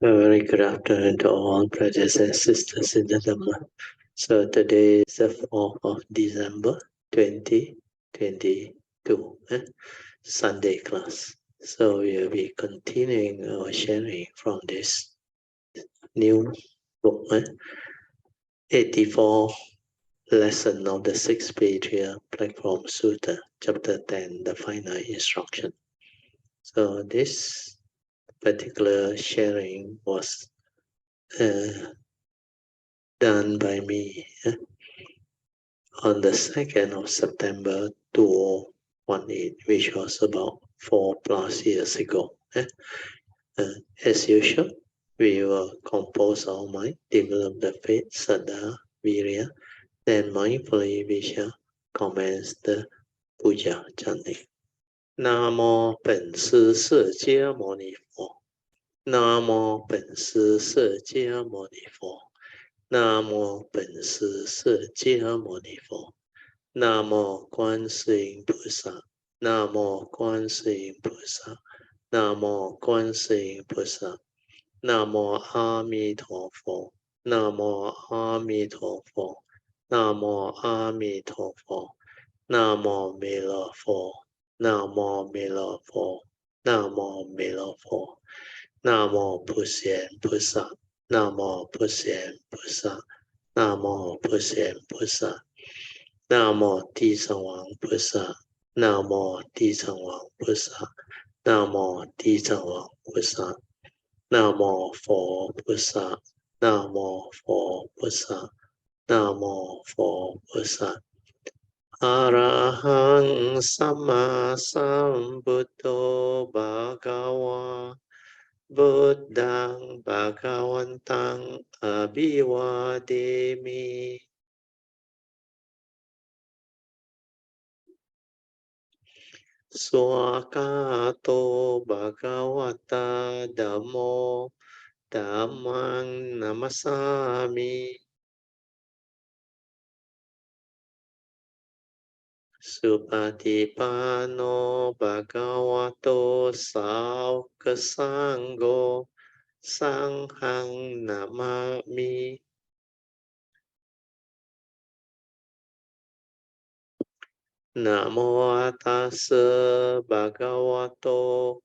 A very good afternoon to all brothers and sisters in the Dhamma. So today is the 4th of December 2022, Sunday class. So we will be continuing our sharing from this new book, 84 lesson of the 6th Patriarch Platform Sutra, chapter 10, the final instruction. So this particular sharing was done by me on the 2nd of September 2018, which was about 4+ years ago. As usual, we will compose our mind, develop the faith, Saddha, Virya, then mindfully we shall commence the puja chanting. Namo 本师释迦牟尼佛。南无本师释迦牟尼佛。南无本师释迦牟尼佛。南无观世音菩萨。南无观世音菩萨。南无观世音菩萨。南无阿弥陀佛。南无阿弥陀佛。南无阿弥陀佛。南无弥勒佛。南无弥勒佛。南无弥勒佛。南无普贤菩萨。南无普贤菩萨。南无普贤菩萨。南无地藏王菩萨。南无地藏王菩萨。南无地藏王菩萨。南无佛菩萨。南无佛菩萨。南无佛菩萨。阿拉汉萨玛萨布多巴嘎哇。Buddhang Bhagavantang Abhivademi. Swakato Bhagavata Dhammo Dhammang Namasami. Supatipano Bhagavato Saukasanggo Sanghang Namami. Namo tassa bhagavato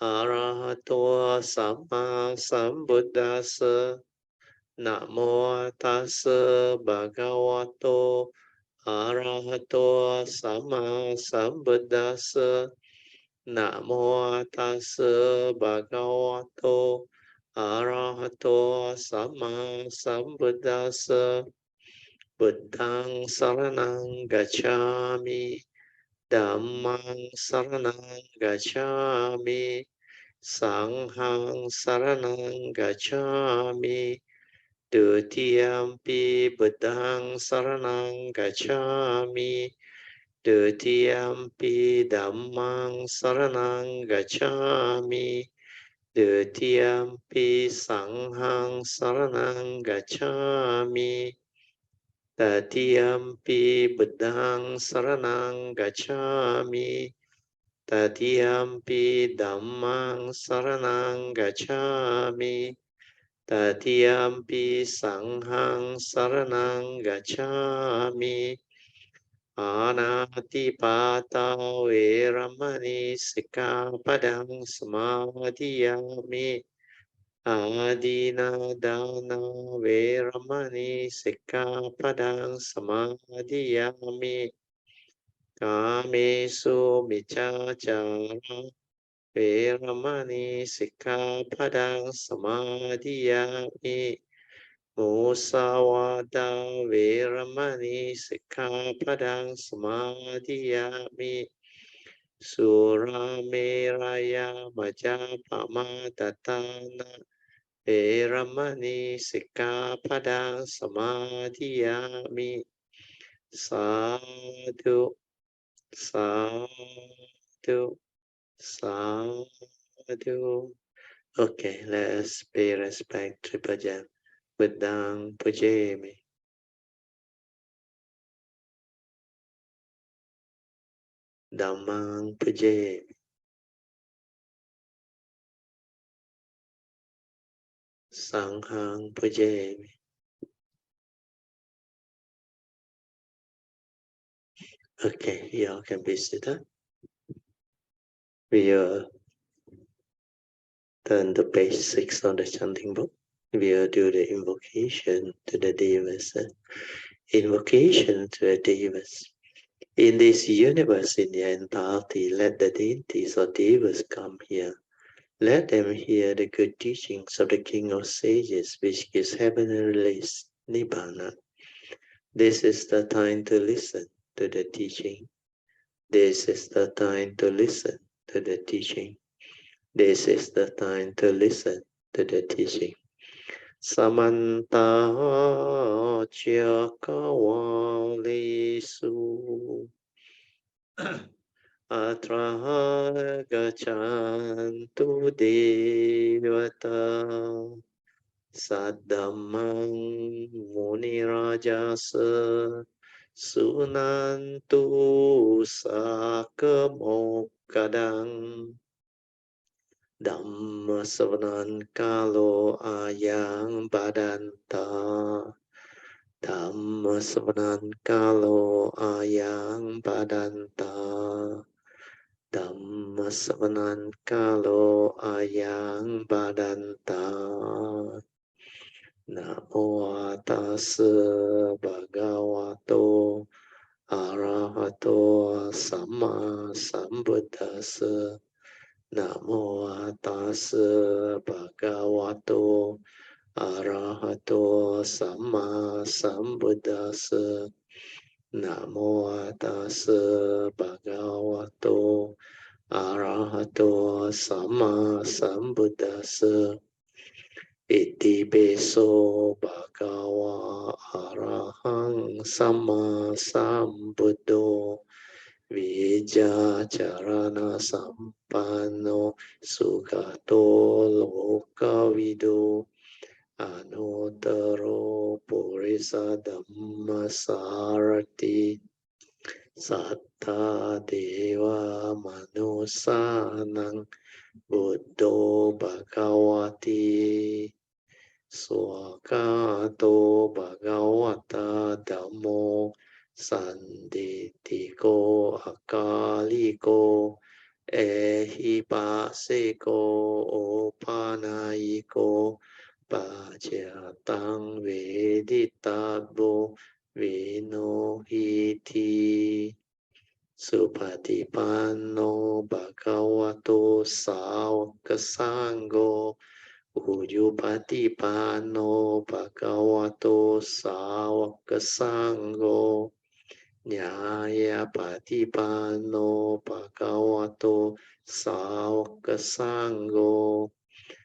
arahato sama sambuddhassa. Namo tassa bhagavato arahato sama sambuddhassa. Namo tassa bhagavato arahato sama sambuddhassa. Buddhang saranang gacchami. Dhammang saranang gacchami. Sanghang saranang gacchami. Dutiyampi buddhang saranang gacchami. Dutiyampi dhammang saranang gacchami. Dutiyampi sanghang saranang gacchami. Tatiyampi buddhang saranang gacchami. Tatiyampi dhammang saranang gacchami. Tatiyampi sanghang saranang gacchami. Anatipata veramani sikkhapadang samadhiyami. Adina dana veramani sikkhapadang samadhiyami. Kamesu miccācara veramani sikkhapadang samadhiyami. Musawada veramani sikkhapadang samadhiyami. Surameraya majapama tatana veramani sikkhapadang samadhiyami. Sadhu, sadhu, sadhu. Okay, let's pay respect to Bhajan. Buddhang pujemi. Dhammang pujemi. Sanghang Pujemi. Okay, y'all can be seated. We'll turn to page 6 of the chanting book. We'll do the invocation to the devas. Invocation to the devas. In this universe, in the entirety, let the deities or devas come here. Let them hear the good teachings of the King of Sages, which gives heavenly release, Nibbana. This is the time to listen to the teaching. This is the time to listen to the teaching. This is the time to listen to the teaching. Samanta Chakawalisu Atra Gachantu Devata Saddhamang Munirajasa Sunantu Sakamokadang Dhamma Savanan Kalo Ayang Badanta Dhamma Savanan Kalo Ayang Badanta Dhamma Savanan Kalo Ayang Badanta Namo Tassa Bhagavato Arahato Sama Sambuddhassa Namo Tassa Bhagavato Arahato Sama Sambuddhassa Namo Tassa Bhagavato Arahato Sama Sambuddhassa Iti beso bhagawa arahang sama sambuddho Vija charana sampano sugato lokavido anotaro purisa dhamma sarati satta deva manusanang buddho bhagavati Swakato Bhagavata Dhammo Sanditiko Akaliko Ehipasiko Opanayiko Bhajatang Veditabo Vinohiti Supatipanno Bhagavato Sāvaka Ujupatipano Bhagavato Sāvaka Sangho Nyaya Patipano Bhagavato Sāvaka Sangho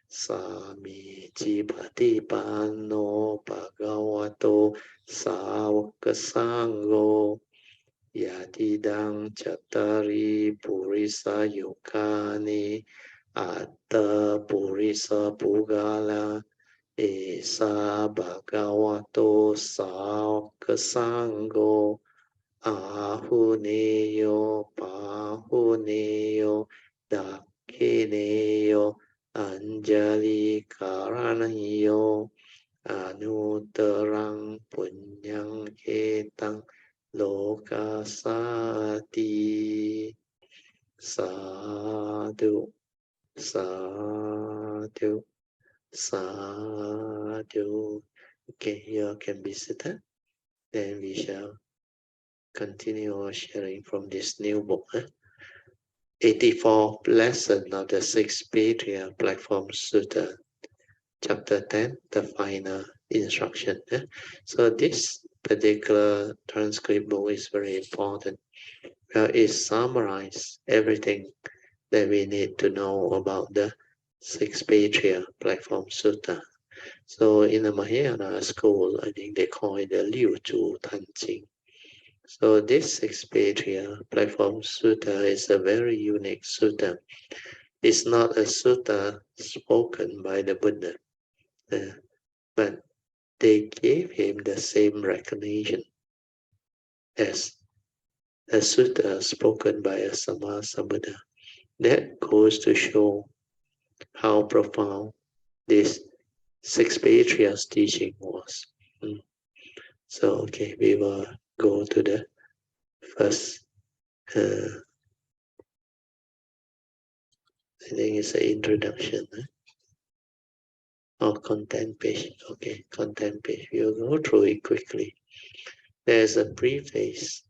Samiji Patipano Bhagavato Sāvaka Sangho Yatidang Chattari Purisa Yukani Atta Purisa Pugala Esa Bhagavato Sāvaka Sangho Ahuneyo Pahuneyo Dakhineyo Anjali Karanayo Anutarang Punyang Etang Lokasati Sadhu Sadhu, sadhu. Okay, you can be seated. Then we shall continue our sharing from this new book. 84th lesson of the 6th Patriarch Platform Sutra, Chapter 10, the final instruction. So this particular transcript book is very important. Well, it summarizes everything that we need to know about the 6th Patriarch Platform Sutta. So in the Mahayana school, I think they call it the Liu Zhu Tanjing. So this 6th Patriarch Platform Sutta is a very unique sutta. It's not a sutta spoken by the Buddha, but they gave him the same recognition as a sutta spoken by a Sammasambuddha. That goes to show how profound this six Patriarchs' teaching was. So, okay, we will go to the first, I think it's an introduction, or content page. Okay, content page. We'll go through it quickly. There's a preface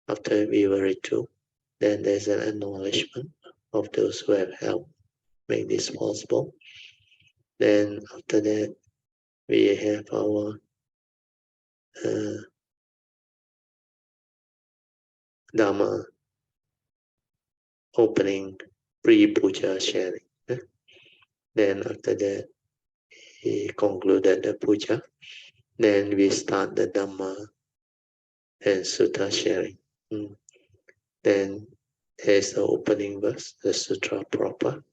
after we were read through. Then there's an acknowledgement of those who have helped make this possible. Then after that, we have our Dharma opening pre-puja sharing. Then after that, he concluded the puja. Then we start the Dhamma and Sutra sharing. Then there's the opening verse, the Sutra proper,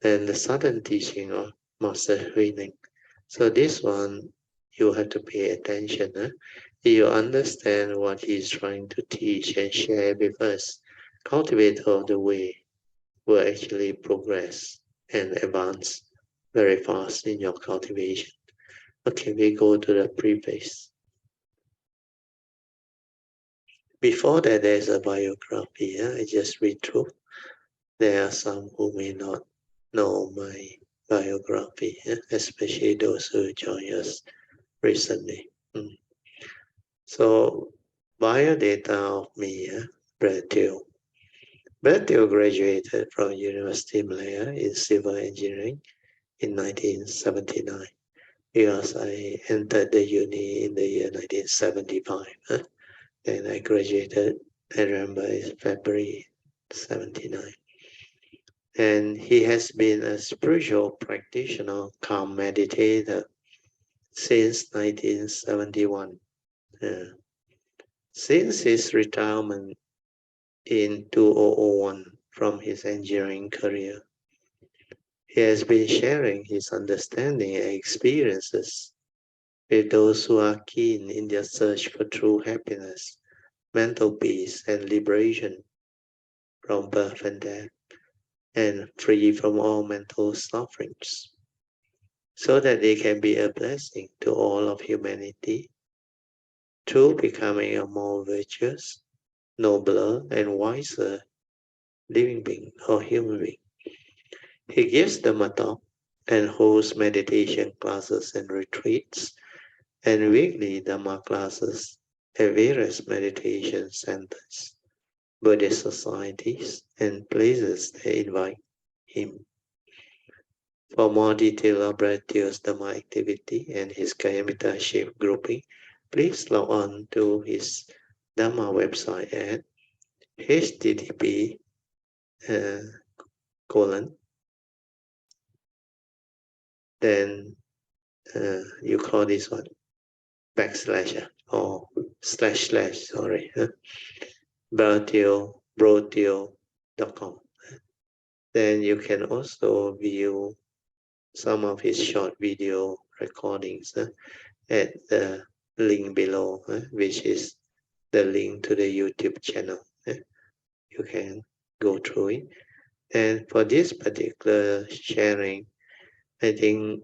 and the sudden teaching of Master Huining. So this one, you have to pay attention. You understand what he's trying to teach and share with us. Cultivator of the way will actually progress and advance very fast in your cultivation. Okay, we go to the preface. Before that, there's a biography. I just read through. There are some who may not know my biography, especially those who join us recently. So, biodata of me, Brad Teo. Brad Teo graduated from University of Malaya in civil engineering in 1979 because I entered the uni in the year 1975. And I graduated, I remember, in February 79. And he has been a spiritual practitioner, calm meditator since 1971. Since his retirement in 2001 from his engineering career, he has been sharing his understanding and experiences with those who are keen in their search for true happiness, mental peace, and liberation from birth and death, and free from all mental sufferings, so that they can be a blessing to all of humanity through becoming a more virtuous, nobler, and wiser living being or human being. He gives them a talk and hosts meditation classes and retreats and weekly Dhamma classes at various meditation centers, Buddhist societies, and places that invite him. For more detail about Teo's Dhamma activity and his Kayamita shape grouping, please log on to his Dhamma website at http colon then you call this one backslash or slash sorry, broteo.com. Then you can also view some of his short video recordings at the link below, which is the link to the YouTube channel. You can go through it. And for this particular sharing, I think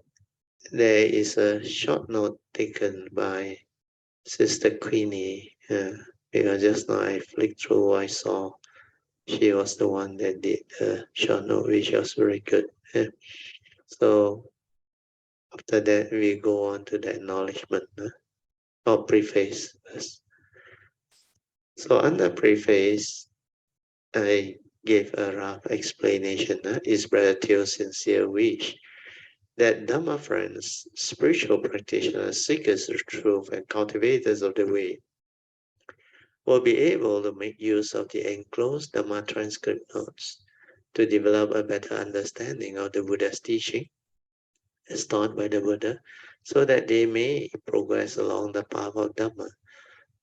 there is a short note taken by Sister Queenie, because just now I flicked through, I saw she was the one that did the short note, which was very good. So after that, we go on to the acknowledgement or preface first. So under preface, I gave a rough explanation. Is Brother Teo's sincere wish that Dhamma friends, spiritual practitioners, seekers of truth, and cultivators of the way will be able to make use of the enclosed Dhamma transcript notes to develop a better understanding of the Buddha's teaching as taught by the Buddha, so that they may progress along the path of Dhamma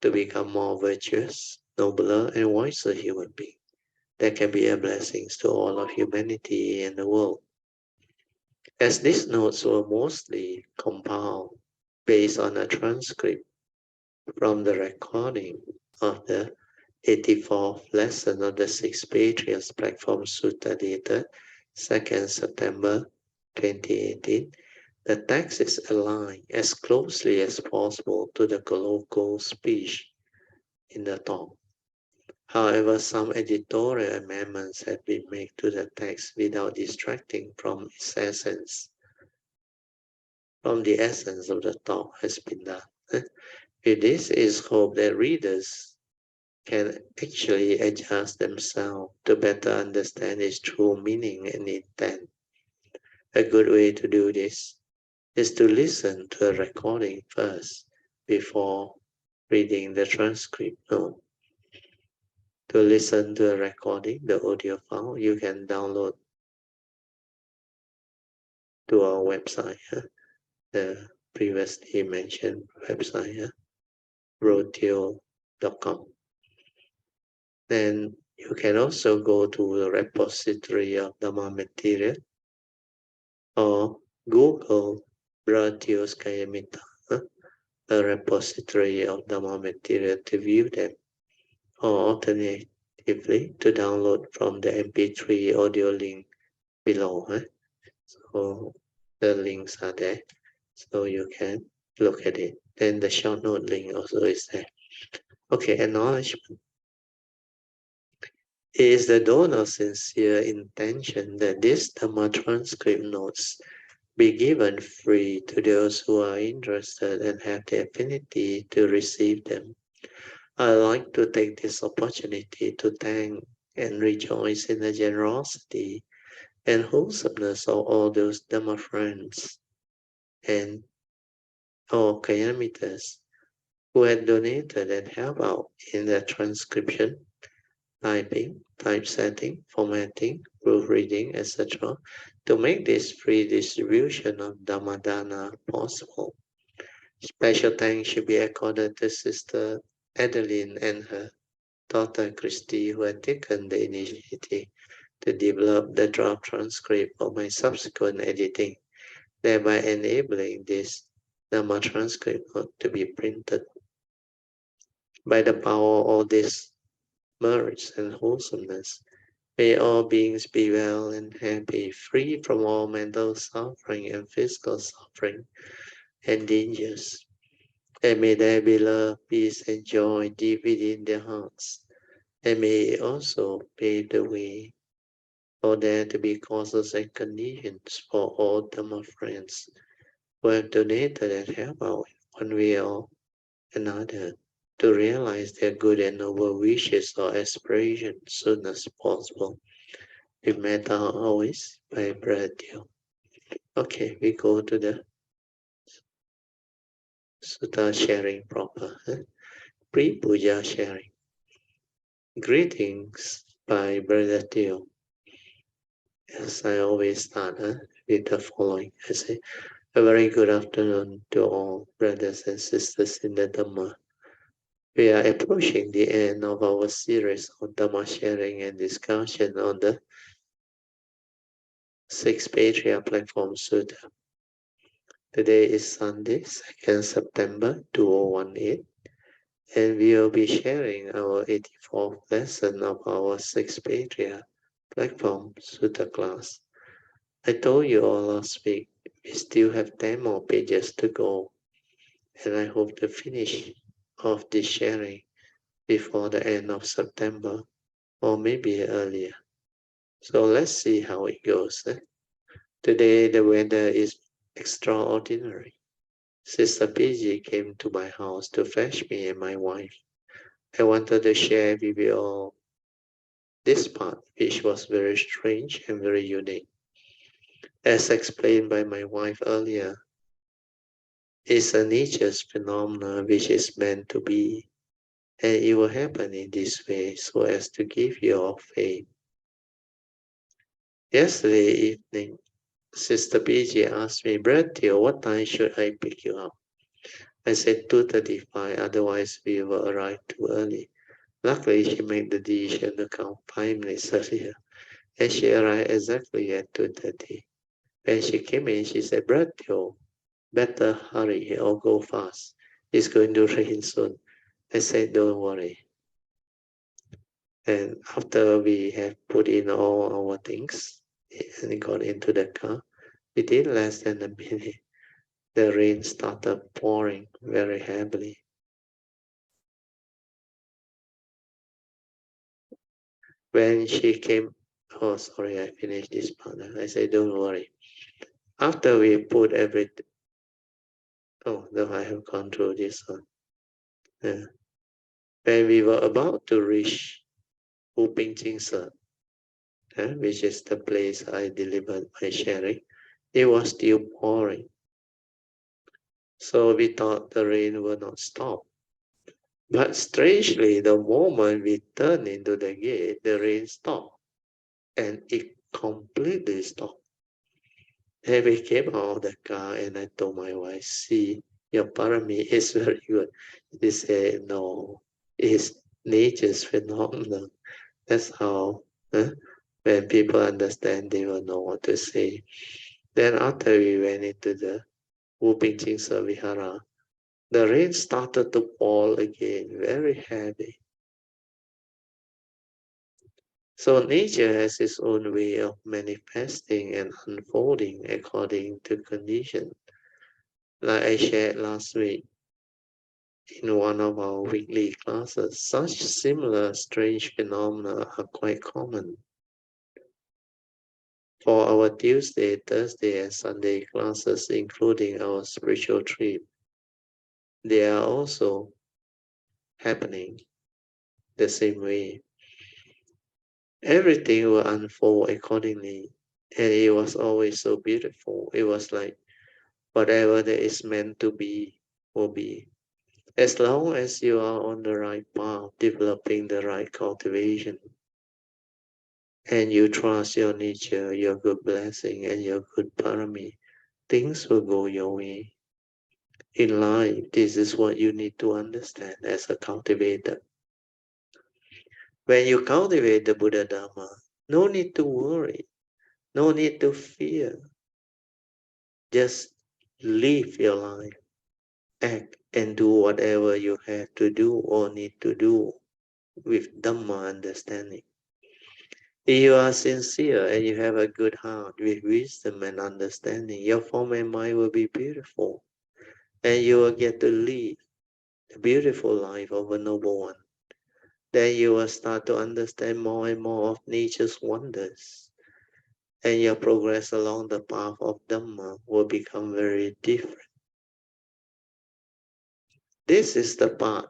to become more virtuous, nobler, and wiser human beings that can be a blessing to all of humanity and the world. As these notes were mostly compiled based on a transcript from the recording of the 84th lesson of the Six Patriarchs Platform Sutta dated 2nd September 2018, the text is aligned as closely as possible to the colloquial speech in the talk. However, some editorial amendments have been made to the text without distracting from its essence. From the essence of the talk has been done. With this is hope that readers can actually adjust themselves to better understand its true meaning and intent. A good way to do this is to listen to a recording first before reading the transcript note. To listen to a recording, the audio file, you can download to our website, the previously mentioned website, rodeo.com. Then you can also go to the repository of Dhamma material or Google Bratios Kayamita, a repository of Dhamma material to view them, or alternatively to download from the MP3 audio link below. So the links are there, so you can look at it. Then the short note link also is there. Okay, acknowledgement. It is the donor's sincere intention that these Dhamma transcript notes be given free to those who are interested and have the affinity to receive them. I'd like to take this opportunity to thank and rejoice in the generosity and wholesomeness of all those Dhamma friends and all Kayamitas who had donated and helped out in the transcription, typing, typesetting, formatting, proofreading, etc. to make this free distribution of Dhammadana possible. Special thanks should be accorded to Sister Adeline and her daughter Christy, who had taken the initiative to develop the draft transcript for my subsequent editing, thereby enabling this Dhamma transcript to be printed. By the power of all these merits and wholesomeness, may all beings be well and happy, free from all mental suffering and physical suffering and dangers. And may there be love, peace, and joy deep within their hearts. And may it also pave the way for there to be causes and conditions for all Dhamma friends who have donated and helped out in one way or another to realize their good and noble wishes or aspirations soon as possible. With metta always by Bradil. Okay, we go to the Sutta sharing proper. Pre-puja sharing. Greetings by Brother Theo. As I always start with the following. I say, a very good afternoon to all brothers and sisters in the Dhamma. We are approaching the end of our series on Dhamma sharing and discussion on the 6th Patriarch Platform Sutra. Today is Sunday, 2nd September 2018, and we will be sharing our 84th lesson of our 6th Patriarch Platform Sutra class. I told you all last week, we still have 10 more pages to go, and I hope to finish off this sharing before the end of September, or maybe earlier. So let's see how it goes. Today the weather is extraordinary. Sister PG came to my house to fetch me and my wife. I wanted to share with you all this part, which was very strange and very unique. As explained by my wife earlier, it's a nature's phenomenon which is meant to be, and it will happen in this way so as to give you all faith. Yesterday evening, Sister PG asked me, Bratio, what time should I pick you up? I said 2:35, otherwise we will arrive too early. Luckily, she made the decision to come 5 minutes earlier, and she arrived exactly at 2:30. When she came in, she said, Bratio, better hurry or go fast. It's going to rain soon. I said, don't worry. And after we have put in all our things and got into the car, Within less than a minute, the rain started pouring very heavily. When she came, oh, sorry, I finished this part. I said, don't worry. After we put everything, oh, no, I have gone through this one. Yeah. When we were about to reach Whooping Jingse, which is the place I delivered my sharing, it was still pouring. So we thought the rain would not stop. But strangely, the moment we turned into the gate, the rain stopped. And it completely stopped. And we came out of the car and I told my wife, see, your parami is very good. She said, no, it's nature's phenomenon. That's how, when people understand, they will know what to say. Then after we went into the Whooping Jingse Vihara, the rain started to fall again, very heavy. So nature has its own way of manifesting and unfolding according to conditions. Like I shared last week in one of our weekly classes, such similar strange phenomena are quite common. For our Tuesday, Thursday, and Sunday classes, including our spiritual trip, they are also happening the same way. Everything will unfold accordingly, and it was always so beautiful. It was like whatever that is meant to be will be. As long as you are on the right path, developing the right cultivation, and you trust your nature, your good blessing, and your good parami, things will go your way. In life, this is what you need to understand as a cultivator. When you cultivate the Buddha Dharma, no need to worry, no need to fear. Just live your life, act and do whatever you have to do or need to do with Dhamma understanding. If you are sincere and you have a good heart with wisdom and understanding, your form and mind will be beautiful, and you will get to live the beautiful life of a noble one. Then you will start to understand more and more of nature's wonders, and your progress along the path of Dhamma will become very different. This is the part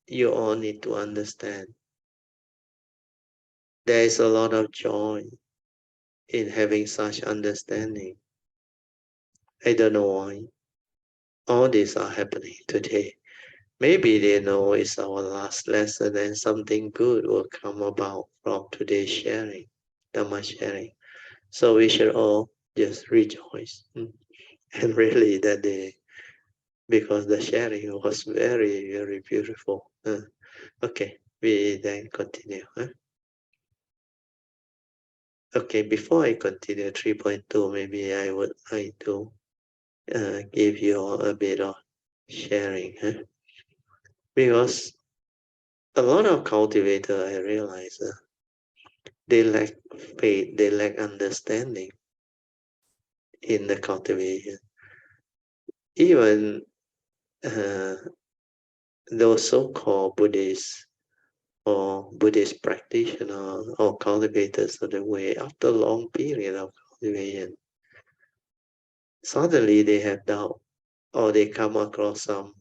you all need to understand. There is a lot of joy in having such understanding. I don't know why. All these are happening today. Maybe they know it's our last lesson and something good will come about from today's sharing, Dhamma sharing. So we should all just rejoice. And really that day, because the sharing was very, very beautiful. Okay, we then continue. Okay, before I continue 3.2, maybe I would like to give you a bit of sharing. Because a lot of cultivators, I realize, they lack faith, they lack understanding in the cultivation. Even those so-called Buddhists or Buddhist practitioners or cultivators of the way, after a long period of cultivation, suddenly they have doubt or they come across some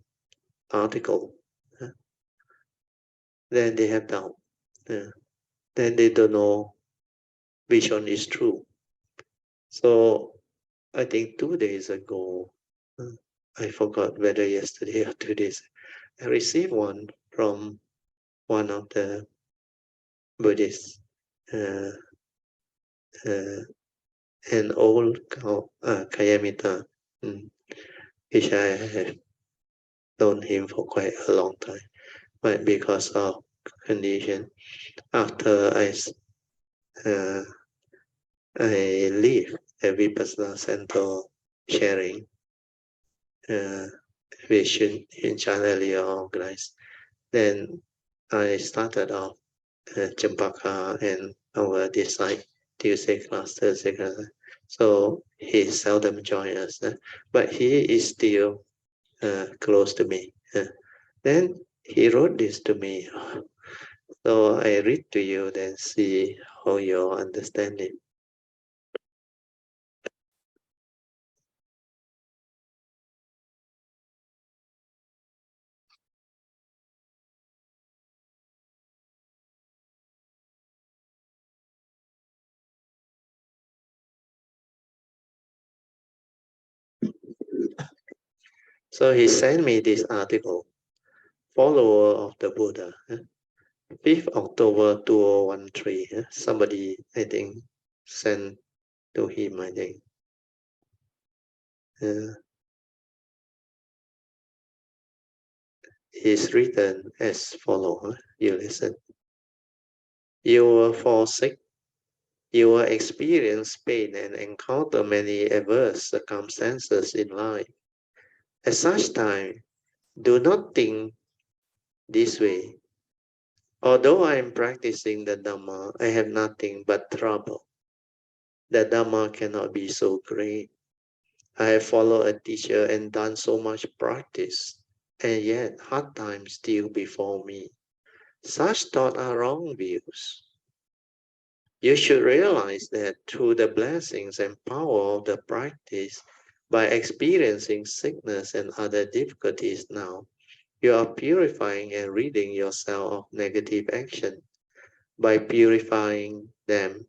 article, then they have doubt. Then they don't know which one is true. So I think 2 days ago, I forgot whether yesterday or 2 days, I received one from one of the Buddhists, uh, uh, an old Kayamita, which I have known him for quite a long time, but because of condition, after uh, I leave the Vipassana Center sharing, which in China earlier organized, then I started off Champaka and our this side Tuesday class, Thursday class. So he seldom joins us, but he is still close to me. Then he wrote this to me. So I read to you, then see how you understand it. So he sent me this article, follower of the Buddha, 5th October 2013. Somebody, I think, sent to him, I think. Is written as follows. You listen. You will fall sick. You will experience pain and encounter many adverse circumstances in life. At such time, do not think this way. Although I am practicing the Dhamma, I have nothing but trouble. The Dhamma cannot be so great. I have followed a teacher and done so much practice, and yet hard times still before me. Such thoughts are wrong views. You should realize that through the blessings and power of the practice, by experiencing sickness and other difficulties now, you are purifying and ridding yourself of negative action. By purifying them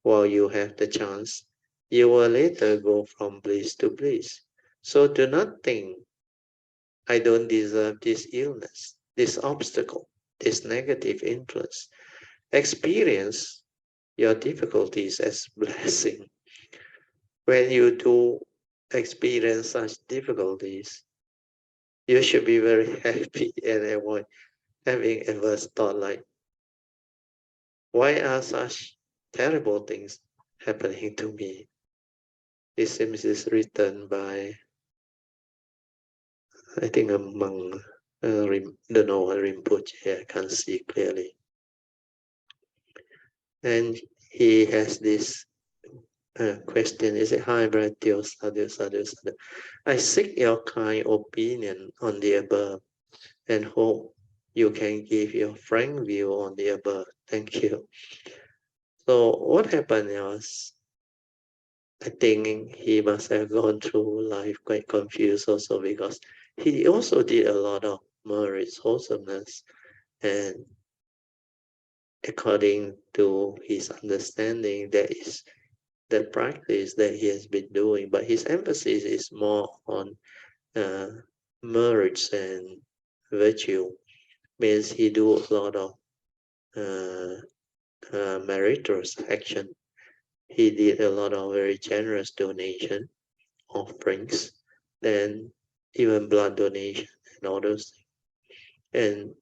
while you have the chance, you will later go from bliss to bliss. So do not think, I don't deserve this illness, this obstacle, this negative influence. Experience your difficulties as blessing. When you do experience such difficulties, you should be very happy and avoid having adverse thought like, why are such terrible things happening to me? This seems is written by, I think, a monk, don't know, a Rinpoche, I can't see clearly. And he has this question, is it, hi, Bratio, sadhu, sadhu, sadhu. I seek your kind opinion on the above and hope you can give your frank view on the above. Thank you. So what happened was, I think he must have gone through life quite confused also, because he also did a lot of merits, wholesomeness, and according to his understanding, that is the practice that he has been doing. But his emphasis is more on uh, merits and virtue. Means he do a lot of uh, meritorious action. He did a lot of very generous donation, offerings, then even blood donation and all those things. And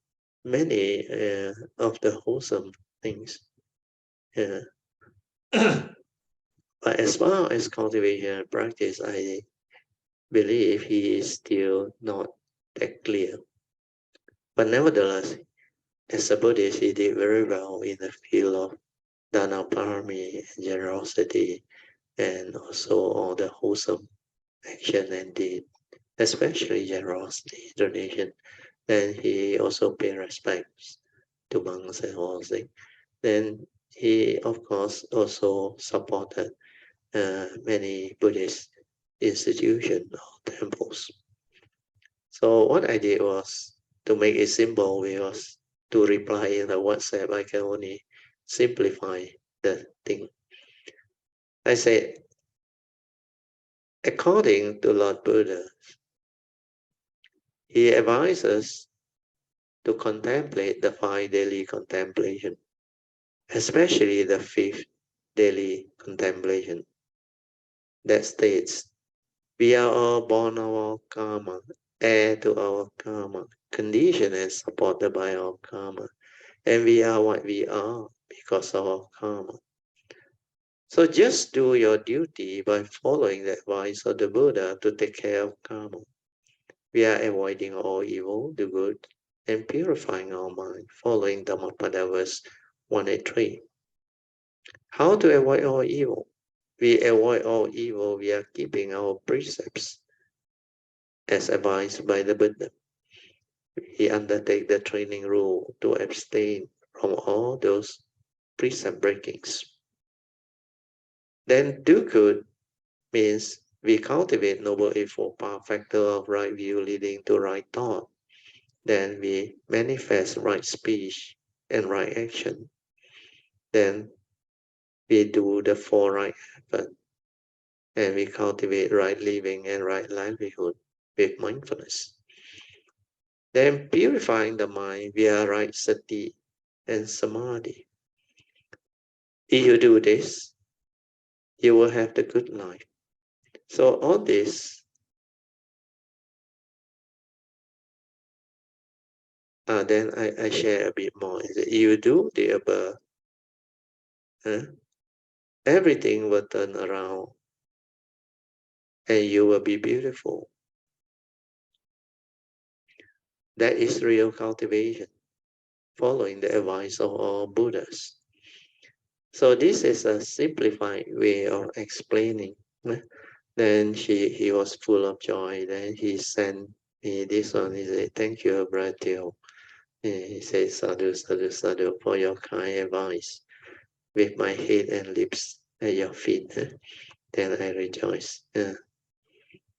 many of the wholesome things. Uh, but as far as cultivation and practice, I believe he is still not that clear. But nevertheless, as a Buddhist, he did very well in the field of dana parami and generosity, and also all the wholesome action and deed, especially generosity, donation. Then he also paid respects to monks and all things. Then he, of course, also supported many Buddhist institutions or temples. So what I did was to make it simple, was to reply in the WhatsApp. I can only simplify the thing. I said, according to Lord Buddha, he advises to contemplate the 5 daily contemplation, especially the 5th daily contemplation, that states, we are all born of our karma, heir to our karma, conditioned and supported by our karma, and we are what we are because of our karma. So just do your duty by following the advice of the Buddha to take care of karma. We are avoiding all evil, do good, and purifying our mind, following Dhammapada verse 183. How to avoid all evil? We avoid all evil. We are keeping our precepts as advised by the Buddha. We undertake the training rule to abstain from all those precept breakings. Then do good means we cultivate noble eightfold path factor of right view leading to right thought. Then we manifest right speech and right action. Then we do the four right effort, and we cultivate right living and right livelihood with mindfulness. Then purifying the mind via right sati and samadhi. If you do this, you will have the good life. So all this, then I share a bit more. If you do the above, everything will turn around and you will be beautiful. That is real cultivation, following the advice of all Buddhas. So this is a simplified way of explaining. Then he was full of joy. Then he sent me this one. He said, "Thank you, Brother." He said, "Sadhu, sadhu, sadhu, for your kind advice. With my head and lips at your feet." Then I rejoice.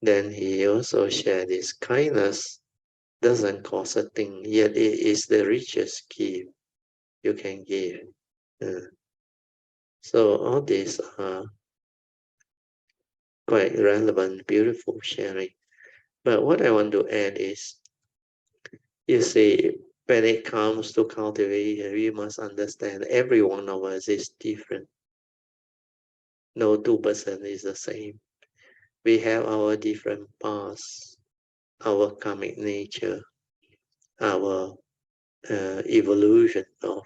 Then he also shared this kindness doesn't cost a thing, yet it is the richest gift you can give. So all these are quite relevant, beautiful sharing. But what I want to add is, you see, when it comes to cultivation, we must understand every one of us is different. No two person is the same. We have our different paths, our karmic nature, our evolution of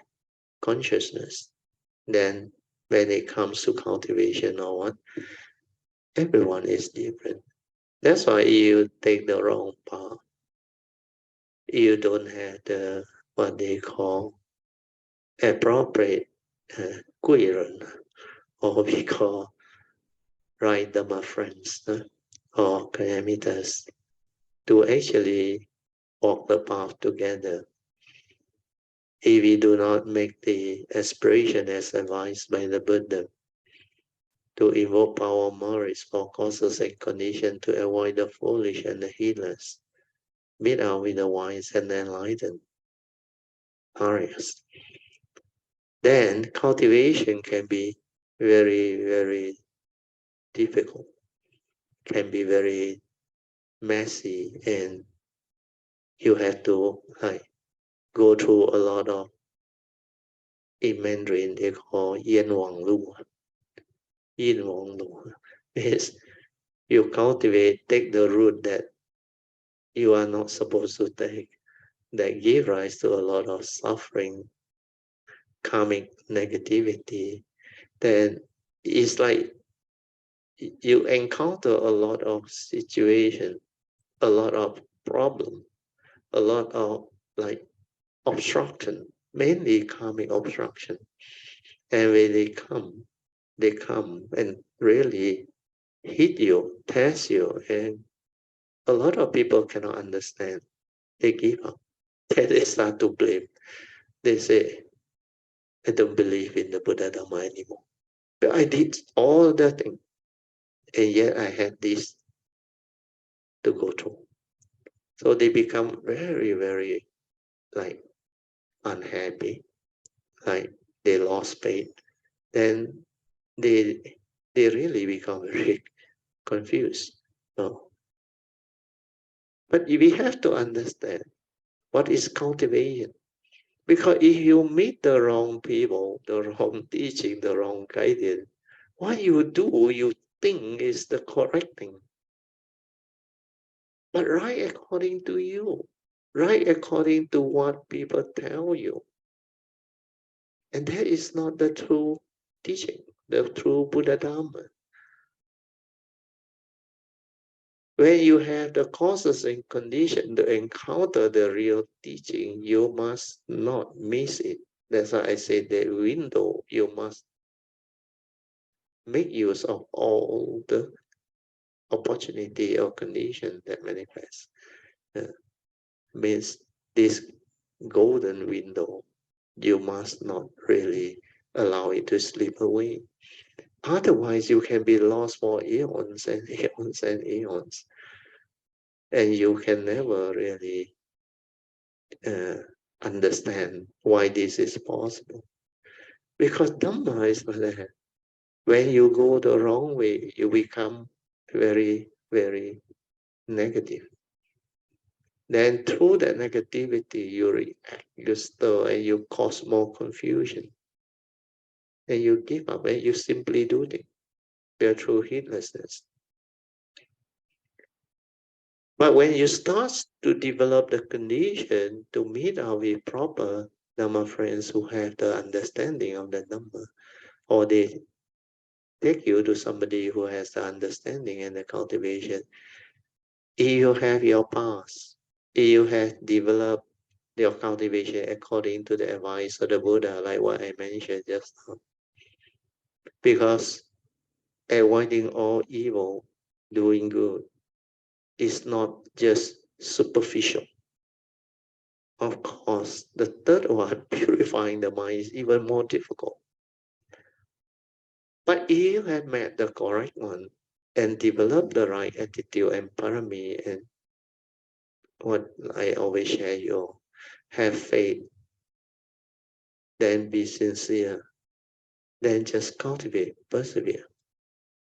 consciousness. Then when it comes to cultivation or what, everyone is different. That's why you take the wrong path. You don't have the what they call appropriate 贵人, or we call right Dharma friends or parameters to actually walk the path together. If we do not make the aspiration as advised by the Buddha to invoke power of merits for causes and conditions to avoid the foolish and the heedless, meet out with the wise and the enlightened Aryas, then cultivation can be very, very difficult, can be very messy, and you have to go through a lot of, in Mandarin they call Yin Wang Lu. Yin Wang Lu is you cultivate, take the route that you are not supposed to take, that give rise to a lot of suffering, karmic negativity. Then it's like you encounter a lot of situation, a lot of problem, a lot of obstruction, mainly karmic obstruction. And when they come and really hit you, test you, and a lot of people cannot understand. They give up. Then they start to blame. They say, "I don't believe in the Buddha Dharma anymore. But I did all the thing, and yet I had this to go through." So they become very, very like unhappy, like they lost faith. Then they they really become very confused. No. But we have to understand what is cultivation. Because if you meet the wrong people, the wrong teaching, the wrong guidance, what you do, you think is the correct thing. But right according to you, right according to what people tell you. And that is not the true teaching, the true Buddha Dharma. When you have the causes and conditions to encounter the real teaching, you must not miss it. That's why I say the window, you must make use of all the opportunity or condition that manifest. Means this golden window, you must not really allow it to slip away. Otherwise, you can be lost for eons and eons and eons, and you can never really uh, understand why this is possible. Because Dhamma is like that. When you go the wrong way, you become very, very negative. Then through that negativity, you react, you stir, and you cause more confusion. And you give up, and you simply do things. They're through heedlessness. But when you start to develop the condition to meet our with proper Dhamma friends who have the understanding of the Dhamma, or they take you to somebody who has the understanding and the cultivation, if you have your past, if you have developed your cultivation according to the advice of the Buddha, like what I mentioned just now. Because avoiding all evil, doing good, is not just superficial. Of course, the third one, purifying the mind, is even more difficult. But if you have met the correct one and developed the right attitude and parami, and what I always share, you have faith, then be sincere, then just cultivate, persevere,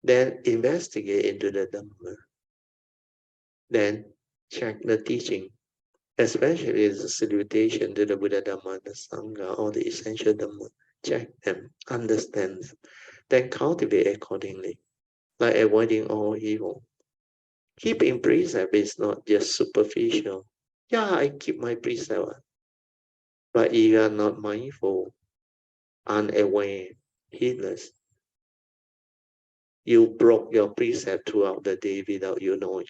then investigate into the Dhamma, then check the teaching, especially the salutation to the Buddha Dhamma, the Sangha, or the essential Dhamma. Check them, understand them, then cultivate accordingly, like avoiding all evil. Keeping precept is not just superficial. Yeah, I keep my precept, but if you are not mindful, unaware, heedless, you broke your precept throughout the day without you knowing.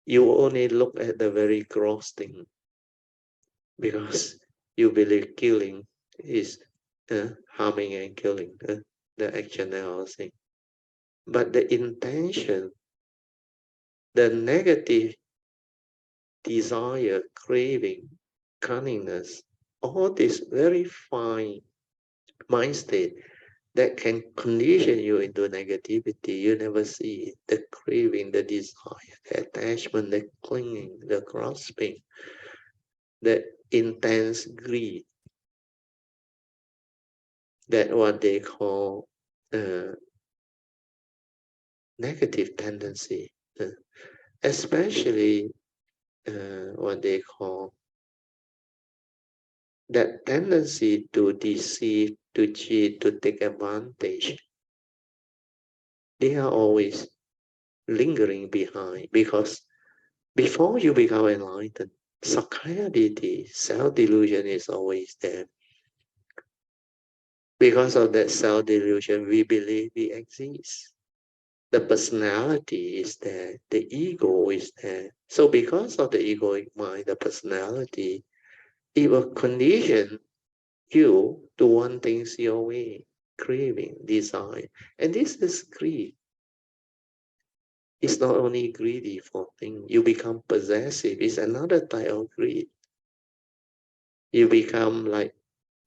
You only look at the very gross thing because you believe killing is harming and killing, the action and all thing. But the intention, the negative desire, craving, cunningness, all this very fine mind state that can condition you into negativity. You never see it. The craving, the desire, the attachment, the clinging, the grasping, the intense greed, that what they call negative tendency, especially what they call that tendency to deceive, to cheat, to take advantage. They are always lingering behind because before you become enlightened, Sakaya self-delusion is always there. Because of that self-delusion, we believe we exist. The personality is there, the ego is there. So because of the egoic mind, the personality, it will condition you to want things your way, craving, desire. And this is greed. It's not only greedy for things, you become possessive. It's another type of greed. You become like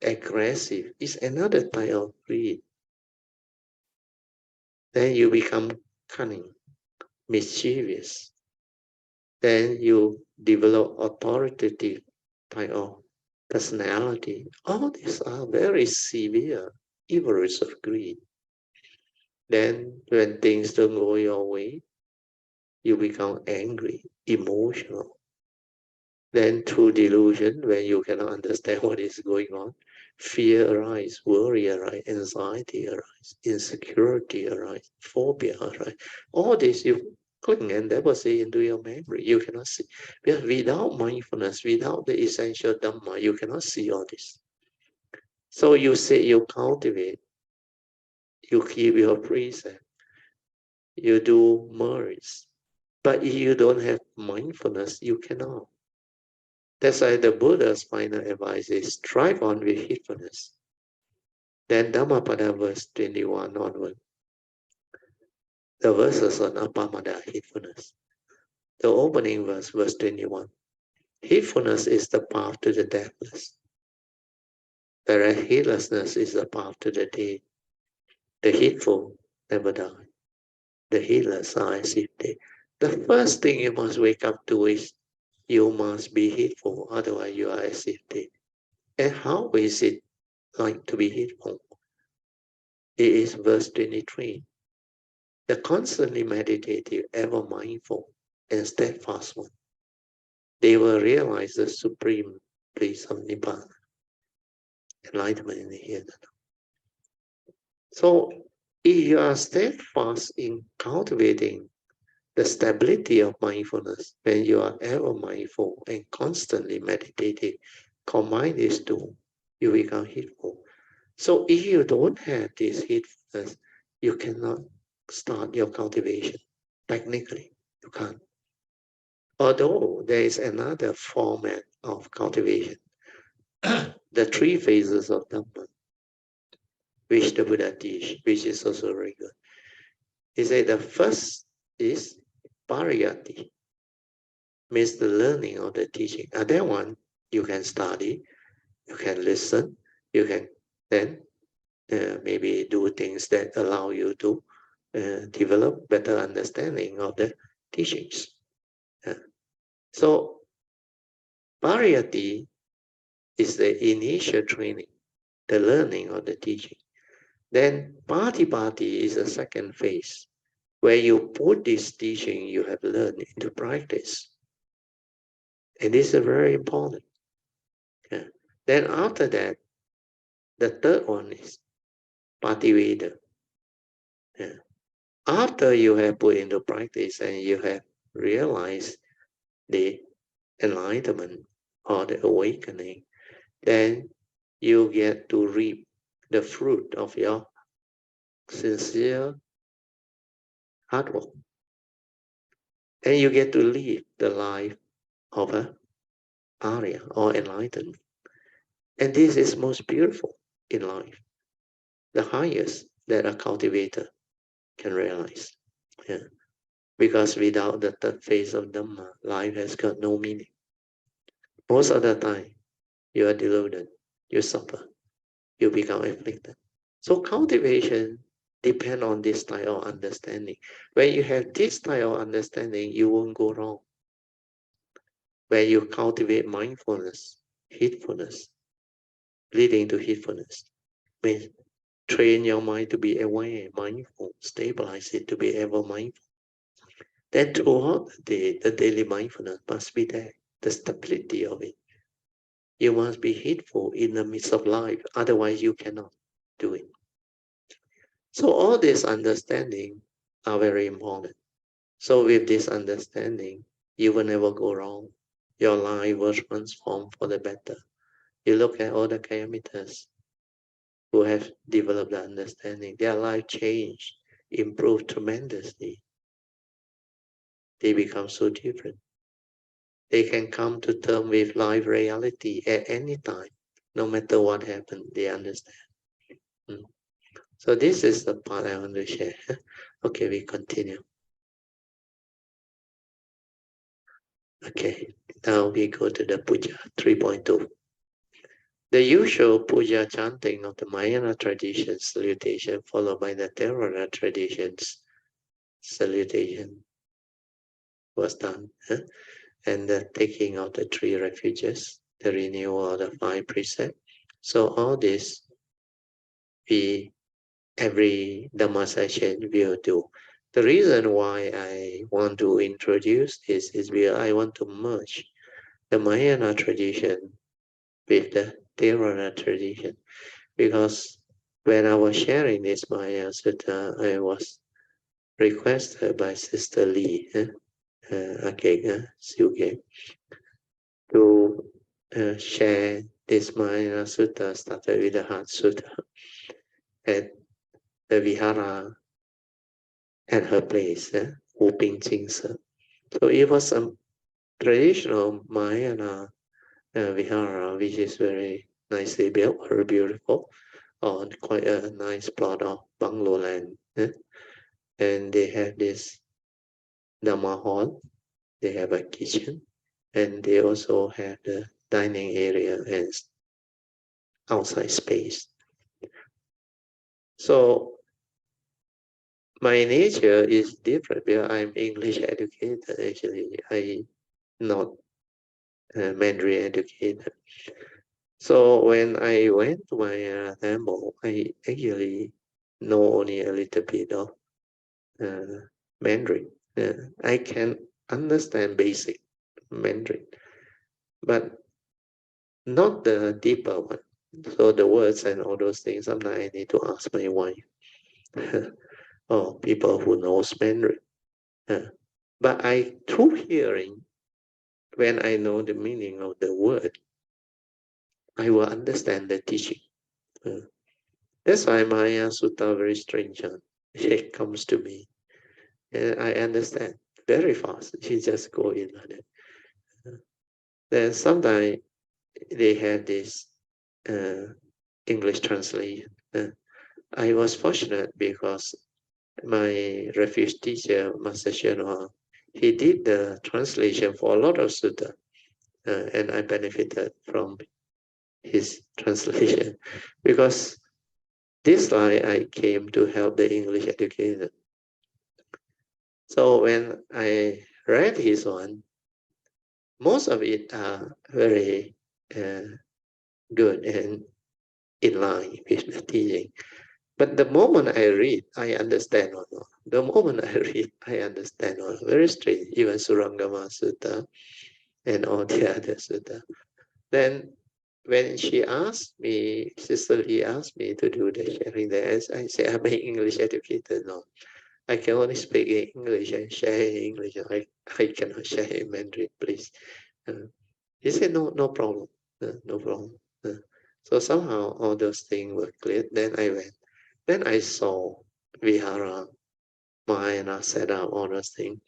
aggressive. It's another type of greed. Then you become cunning, mischievous. Then you develop authoritative type of personality. All these are very severe evils of greed. Then when things don't go your way, you become angry, emotional. Then through delusion, when you cannot understand what is going on, fear arises, worry arises, anxiety arises, insecurity arises, phobia arises. All this you cling and deposit into your memory. You cannot see. Because without mindfulness, without the essential Dhamma, you cannot see all this. So you say you cultivate, you keep your precept, you do merits. But if you don't have mindfulness, you cannot. That's why the Buddha's final advice is strive on with heedfulness. Then Dhammapada verse 21 onward. The verses on Apamada, heedfulness. The opening verse, verse 21. Heedfulness is the path to the deathless, whereas heedlessness is the path to the dead. The heedful never die. The heedless are as if dead. The first thing you must wake up to is you must be heedful, otherwise you are as if dead. And how is it like to be heedful? It is verse 23. The constantly meditative, ever mindful, and steadfast one. They will realize the supreme bliss of Nibbana, enlightenment in the here and now. So, if you are steadfast in cultivating the stability of mindfulness, when you are ever mindful and constantly meditating, combine these two, you become heedful. So, if you don't have this heedfulness, you cannot start your cultivation. Technically, you can't. Although there is another format of cultivation, the three phases of Dhamma, which the Buddha teach, which is also very good. He said the first is pariyati, means the learning of the teaching. And that one, you can study, you can listen, you can then maybe do things that allow you to develop better understanding of the teachings. So pariyati is the initial training, the learning of the teaching. Then patipati is the second phase, where you put this teaching you have learned into practice. And this is very important. Yeah. Then after that, the third one is pativeda. Yeah. After you have put into practice and you have realized the enlightenment or the awakening, then you get to reap the fruit of your sincere hard work. And you get to live the life of a Arya or enlightened. And this is most beautiful in life, the highest that a cultivator can realize. Yeah. Because without the third phase of Dhamma, life has got no meaning. Most of the time, you are deluded, you suffer, you become afflicted. So cultivation depends on this type of understanding. When you have this type of understanding, you won't go wrong. When you cultivate mindfulness, heedfulness, leading to heedfulness, means train your mind to be aware, mindful, stabilize it to be ever mindful. Then throughout the day, the daily mindfulness must be there, the stability of it. You must be heedful in the midst of life, otherwise you cannot do it. So all this understanding are very important. So with this understanding, you will never go wrong. Your life will transform for the better. You look at all the Kayamitas who have developed the understanding, their life changed, improved tremendously. They become so different. They can come to terms with life reality at any time, no matter what happened, they understand. So this is the part I want to share. Okay, we continue. Okay, now we go to the puja 3.2. The usual puja chanting of the Mahayana tradition, salutation, followed by the Theravada traditions, salutation was done. And the taking of the three refuges, the renewal of the five precepts. So all this, every Dhamma session will do. The reason why I want to introduce this is because I want to merge the Mahayana tradition with the Theravada tradition. Because when I was sharing this Mahayana Sutta, I was requested by Sister Lee, Siuge, to share this Mahayana Sutta, started with the Heart Sutta, at the Vihara at her place, Wuping Jingse. So it was a traditional Mahayana Vihara, which is very nicely built, very beautiful, on quite a nice plot of bungalow land. And they have this Dhamma hall, they have a kitchen, and they also have the dining area and outside space. So my nature is different because I'm English educated. Actually, I not Mandarin educated. So when I went to my temple, I actually know only a little bit of Mandarin. I can understand basic Mandarin, but not the deeper one. So the words and all those things, sometimes I need to ask my wife or people who knows Mandarin. But through hearing, when I know the meaning of the word, I will understand the teaching. That's why my Sutta very strange. It comes to me, and I understand very fast. She just go in like that. Then sometimes they have this English translation. I was fortunate because my refuge teacher, Master Shenhua, he did the translation for a lot of sutta, and I benefited from his translation because this why I came to help the English educator. So when I read his one, most of it are very good and in line with the teaching. But the moment I read, I understand or not. The moment I read, I understand or not. Very strange, even Surangama Sutta and all the other sutta. Then when she asked me, Sister Lee asked me to do the sharing there, I say, I'm an English educator. No, I can only speak in English and share in English. I cannot share in Mandarin, please. He said, no problem, no problem. So somehow all those things were clear. Then I went. Then I saw Vihara, Mahayana set up all those things.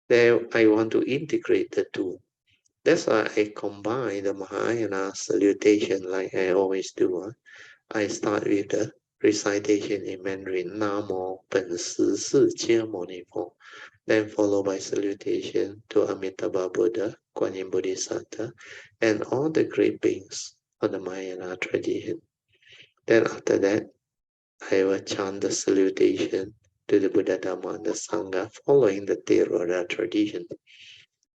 Then I want to integrate the two. That's why I combine the Mahayana salutation like I always do. I start with the recitation in Mandarin, Namo Ben Si Si Jie Mo Ni Po, then followed by salutation to Amitabha Buddha, Kuan Yin Bodhisattva, and all the great beings of the Mahayana tradition. Then after that, I will chant the salutation to the Buddha, Dhamma, and the Sangha, following the Theravada tradition.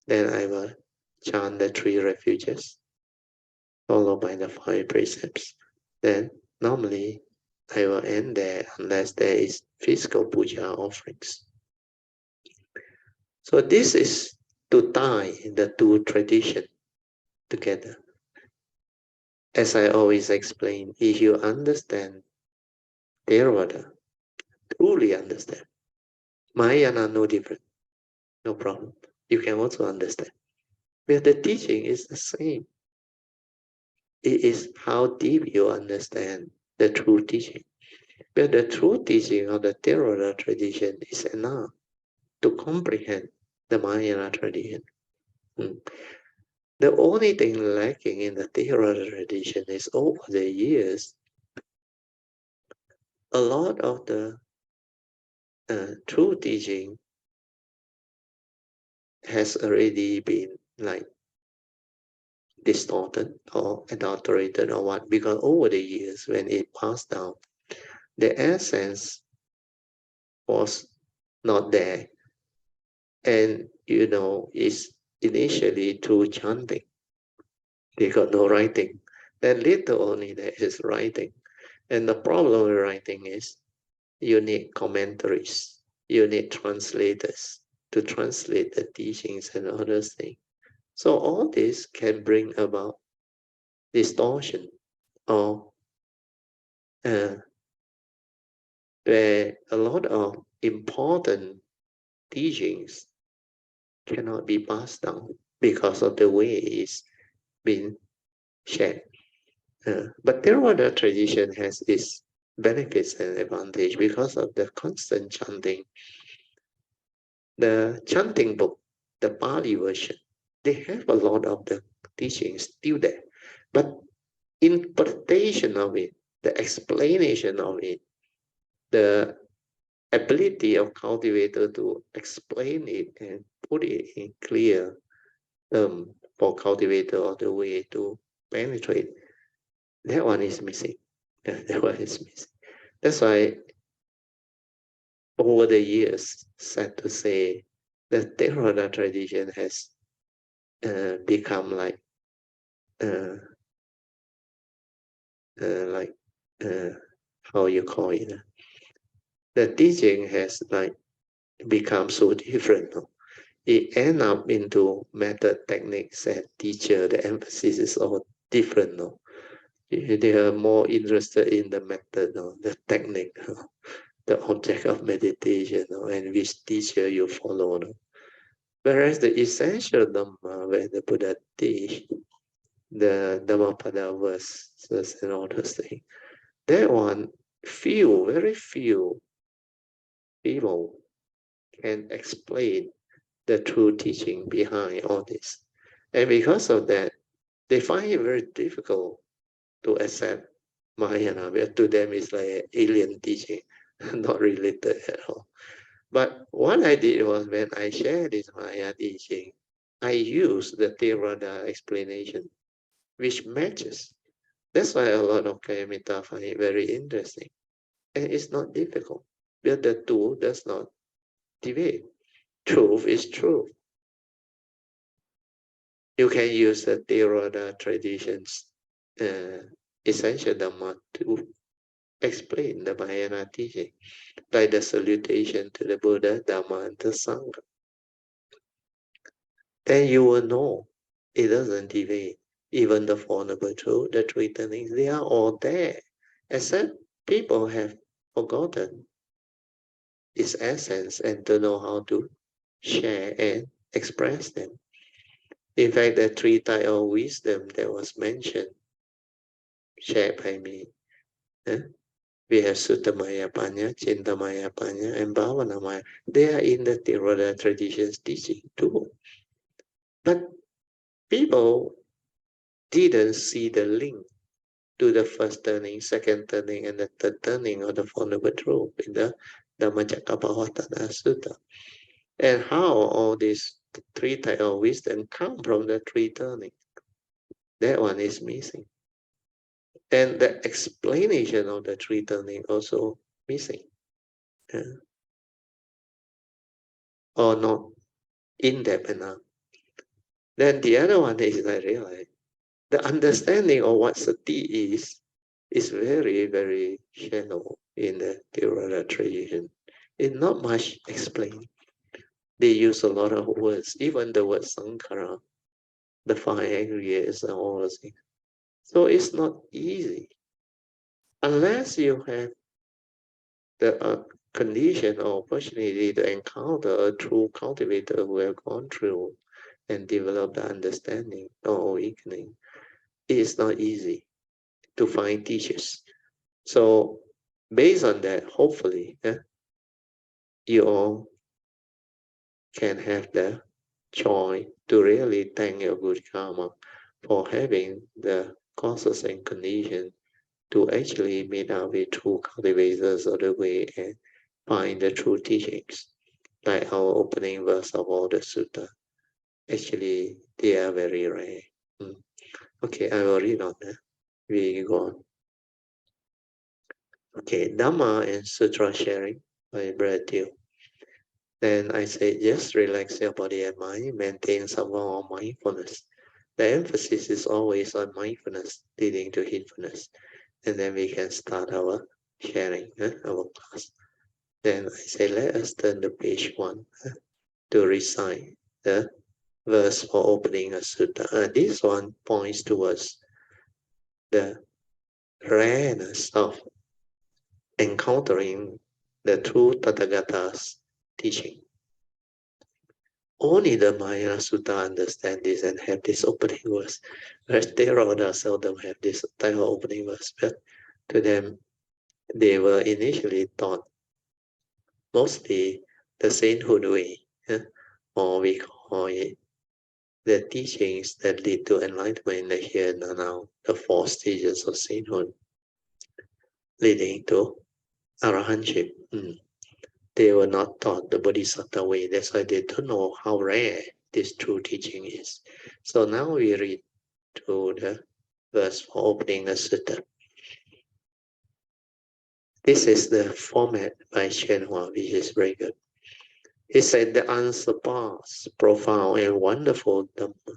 Then I will chant the three refuges, followed by the five precepts. Then normally I will end there unless there is physical puja offerings. So this is to tie the two traditions together. As I always explain, if you understand Theravada, truly understand, Mahayana no different, no problem. You can also understand. But the teaching is the same. It is how deep you understand the true teaching. But the true teaching of the Theravada tradition is enough to comprehend the Mahayana tradition. The only thing lacking in the Theravada tradition is over the years, a lot of the true teaching has already been like distorted or adulterated or what, because over the years when it passed down, the essence was not there. And it's initially through chanting. They got no writing. Then later only there is writing. And the problem with writing is you need commentaries, you need translators to translate the teachings and other things. So all this can bring about distortion or where a lot of important teachings cannot be passed down because of the way it's been shared. But Theravada tradition has its benefits and advantage because of the constant chanting. The chanting book, the Pali version, they have a lot of the teachings still there. But interpretation of it, the explanation of it, the ability of cultivator to explain it and put it in clear for cultivator all the way to penetrate, that one is missing. That one is missing. That's why over the years, sad to say, the Theravada tradition has become uh, like how you call it. The teaching has become so different. No? It end up into method, techniques, and teacher. The emphasis is all different. No? They are more interested in the method, no? The technique, no? The object of meditation, no? And which teacher you follow. No? Whereas the essential Dhamma, where the Buddha teach, the Dhammapada verses and all those things, that one, very few people can explain the true teaching behind all this. And because of that, they find it very difficult to accept Mahayana. To them, it's like an alien teaching, not related at all. But what I did was when I shared this Mahayana teaching, I used the Theravada explanation, which matches. That's why a lot of Kayamita find it very interesting. And it's not difficult. But the two does not debate. Truth is truth. You can use the Theravada traditions, essential Dhamma to explain the Mahayana teaching, like the salutation to the Buddha, Dhamma, and the Sangha. Then you will know it doesn't deviate. Even the Four Noble Truths, the three turnings, they are all there, except people have forgotten its essence and don't know how to share and express them. In fact, the three types of wisdom that was mentioned, shared by me, we have Suttamaya Panya, Chintamaya Panya, and Bhavanamaya. They are in the Theravada traditions teaching too. But people didn't see the link to the first turning, second turning, and the third turning of the Four Noble Truths in the Dhammacakkappavattana Sutta. And how all these three types of wisdom come from the three turnings. That one is missing. And the explanation of the three turning also missing. Or not in-depth enough. Then the other one is I realize the understanding of what sati is very, very shallow in the Theravada tradition. It's not much explained. They use a lot of words, even the word sankhara, the five aggregates and all those things. So it's not easy unless you have the condition or opportunity to encounter a true cultivator who have gone through and developed the understanding or awakening. It is not easy to find teachers. So based on that, hopefully, you all can have the joy to really thank your good karma for having the causes and conditions to actually meet up with true cultivators of the way and find the true teachings. Like our opening verse of all the sutta. Actually, they are very rare. Okay, I will read on that. We go on. Okay, Dhamma and Sutra sharing by Brad Deal. Then I say, just relax your body and mind, maintain some form of mindfulness. The emphasis is always on mindfulness, leading to heedfulness. And then we can start our sharing, our class. Then I say, let us turn to page 1 to recite the verse for opening a sutta. This one points towards the rareness of encountering the true Tathagata's teaching. Only the Mahayana Sutta understand this and have this opening verse. Whereas Theravada seldom have this type of opening verse. But to them, they were initially taught mostly the sainthood way, or we call it the teachings that lead to enlightenment in the here and now, the 4 stages of sainthood. leading to arahantship. They were not taught the Bodhisattva way. That's why they don't know how rare this true teaching is. So now we read to the verse for opening the sutta. This is the format by Shenhua, which is very good. He said the unsurpassed, profound, and wonderful Dhamma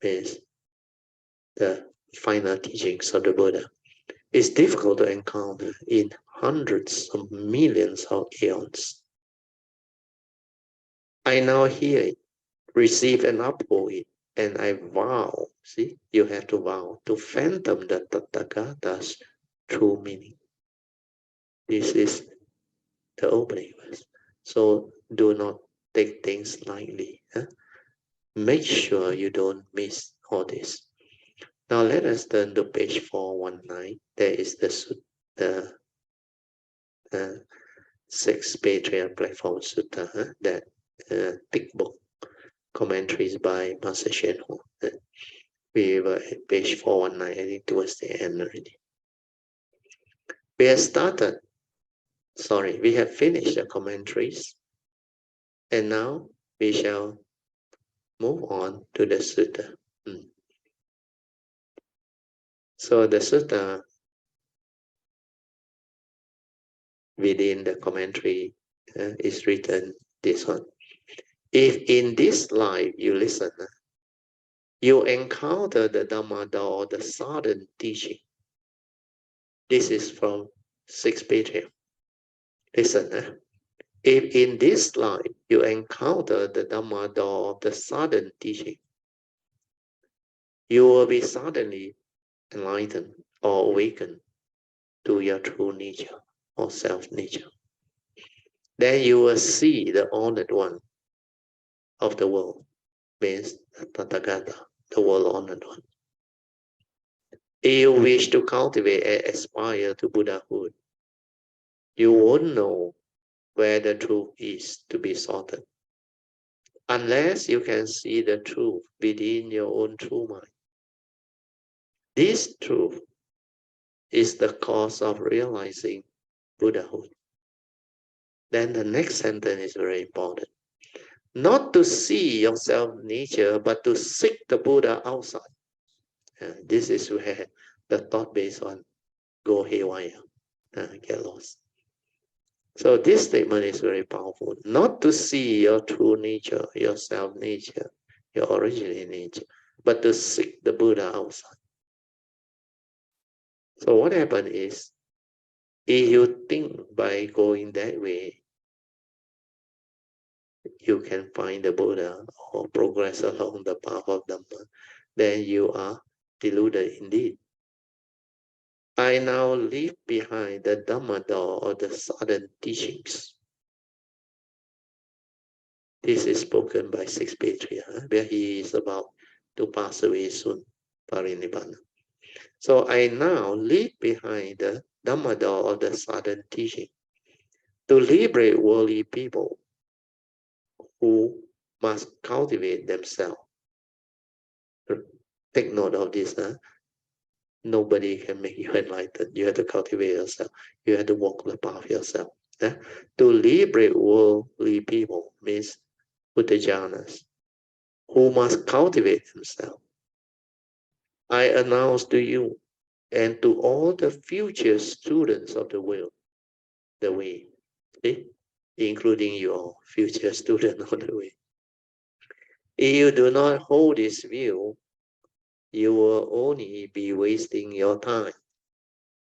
means the final teachings of the Buddha. It's difficult to encounter in hundreds of millions of eons. I now hear it, receive and uphold it, and I vow, see, you have to vow, to fathom the Tathagata's true meaning. This is the opening verse. So do not take things lightly. Make sure you don't miss all this. Now let us turn to page 419. There is the six Patriarch Platform Sutta, that thick book, commentaries by Master Shen Hu. We were at page 419, I think towards the end already. We have finished the commentaries, and now we shall move on to the sutta. So the sutta within the commentary is written this one. If in this life you listen, you encounter the Dhamma or the southern teaching. This is from 6 Patriarch. Listen, if in this life you encounter the Dhamma or the southern teaching, you will be suddenly enlightened or awakened to your true nature or self-nature. Then you will see the honored one of the world, means Tathagata, the world honored one. If you wish to cultivate and aspire to Buddhahood, you won't know where the truth is to be sought, unless you can see the truth within your own true mind. This truth is the cause of realizing Buddhahood. Then the next sentence is very important. Not to see yourself nature, but to seek the Buddha outside. This is where the thought-based one go haywire, get lost. So this statement is very powerful. Not to see your true nature, your self-nature, your original nature, but to seek the Buddha outside. So what happened is, if you think by going that way, you can find the Buddha or progress along the path of Dhamma, then you are deluded indeed. I now leave behind the Dhamma door or the southern teachings. This is spoken by 6 Patriarch, where he is about to pass away soon, Parinibbana. So I now leave behind the Dhamma door of the southern teaching to liberate worldly people who must cultivate themselves. Take note of this. Nobody can make you enlightened. You have to cultivate yourself. You have to walk the path yourself. To liberate worldly people means Buddhajanas, who must cultivate themselves. I announce to you and to all the future students of the world, the way, including your future student of the way. If you do not hold this view, you will only be wasting your time.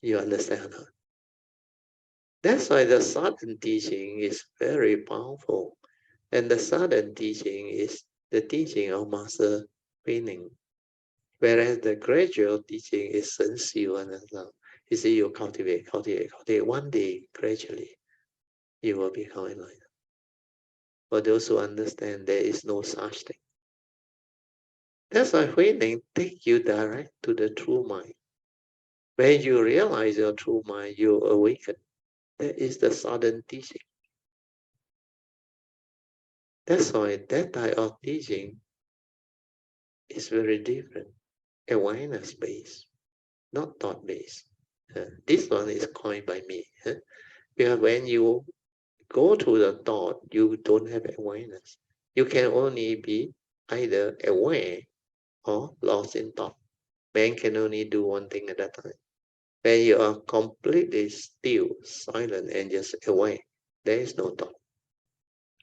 You understand? That's why the southern teaching is very powerful. And the southern teaching is the teaching of Master Huining. Whereas the gradual teaching is sincere and you see, you cultivate. One day, gradually, you will become enlightened. For those who understand, there is no such thing. That's why Huining take you direct to the true mind. When you realize your true mind, you awaken. That is the southern teaching. That's why that type of teaching is very different. Awareness-based, not thought-based. This one is coined by me. Because when you go to the thought, you don't have awareness. You can only be either aware or lost in thought. Man can only do one thing at a time. When you are completely still, silent, and just aware, there is no thought.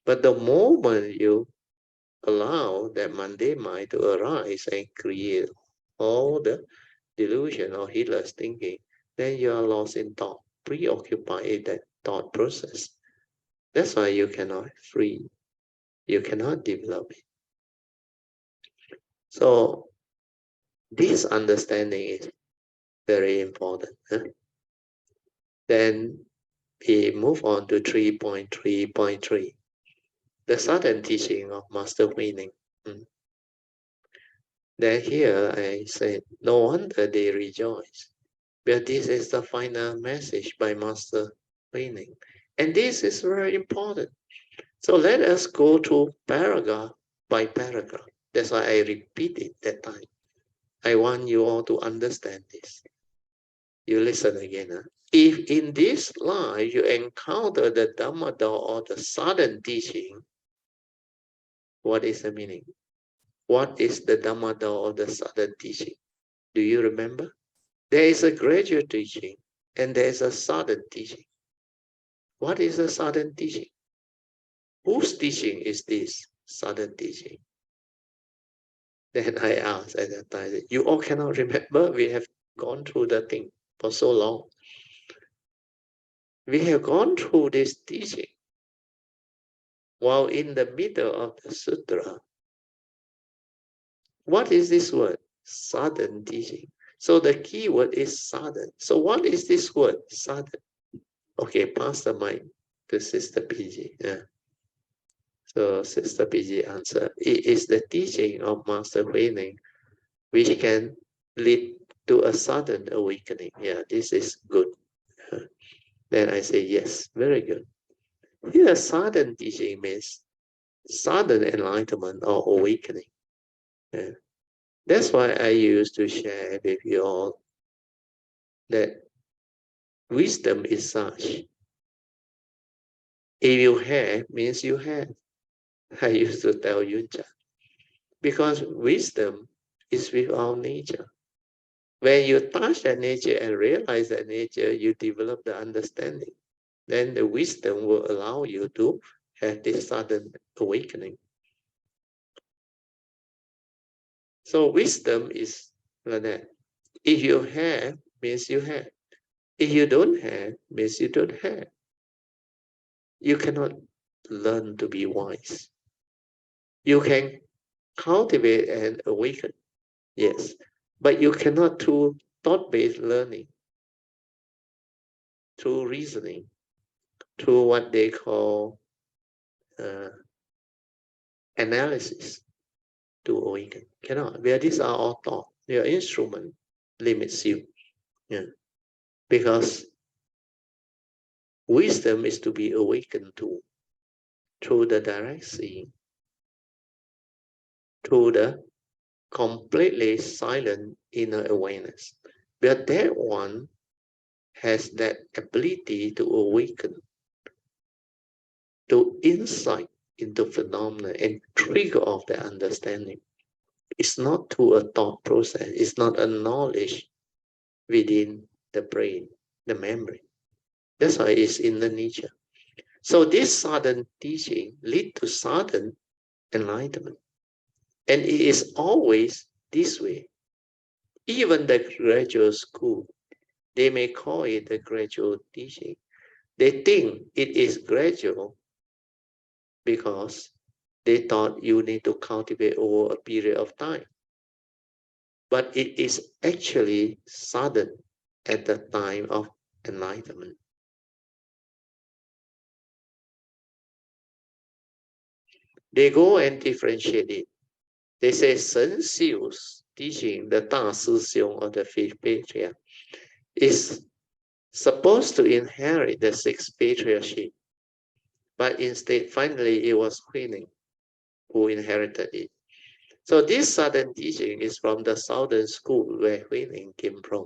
But the moment you allow that mundane mind to arise and create all the delusion or heedless thinking, then you are lost in thought, preoccupied in that thought process. That's why you cannot free, you cannot develop it. So this understanding is very important. Then we move on to 3.3.3, the sudden teaching of Master Meaning. Then here I said, no wonder they rejoice. But this is the final message by Master Meaning. And this is very important. So let us go to paragraph by paragraph. That's why I repeat it that time. I want you all to understand this. You listen again. If in this life you encounter the Dhamma or the sudden teaching, what is the meaning? What is the Dhamma or the sudden teaching? Do you remember? There is a gradual teaching and there is a sudden teaching. What is a sudden teaching? Whose teaching is this sudden teaching? Then I asked at that time, you all cannot remember? We have gone through the thing for so long. We have gone through this teaching while in the middle of the sutra. What is this word? Sudden teaching. So the key word is sudden. So what is this word? Sudden. Okay, pass the mic to Sister PG. Yeah. So Sister PG answer. It is the teaching of Master Huining which can lead to a sudden awakening. Yeah, this is good. Then I say yes, very good. Here, sudden teaching means sudden enlightenment or awakening. Yeah. That's why I used to share with you all that wisdom is such. If you have, means you have. I used to tell Yuncha. Because wisdom is with our nature. When you touch that nature and realize that nature, you develop the understanding. Then the wisdom will allow you to have this sudden awakening. So wisdom is like that. If you have, means you have. If you don't have, means you don't have. You cannot learn to be wise. You can cultivate and awaken, yes, but you cannot through thought-based learning, through reasoning, through what they call analysis to awaken. Cannot. Where these are all thought. Your instrument limits you. Yeah. Because wisdom is to be awakened to through the direct seeing, through the completely silent inner awareness. But that one has that ability to awaken to insight into phenomena and trigger of the understanding. It's not through a thought process. It's not a knowledge within the brain, the memory. That's why it's in the nature. So this sudden teaching lead to sudden enlightenment. And it is always this way. Even the graduate school, they may call it the gradual teaching. They think it is gradual because they thought you need to cultivate over a period of time. But it is actually sudden at the time of enlightenment. They go and differentiate it. They say Shen Xiu's teaching, the Da Si Xiong or the fifth patriarch, is supposed to inherit the sixth patriarchship. But instead, finally, it was Huining who inherited it. So this sudden teaching is from the southern school where Huining came from.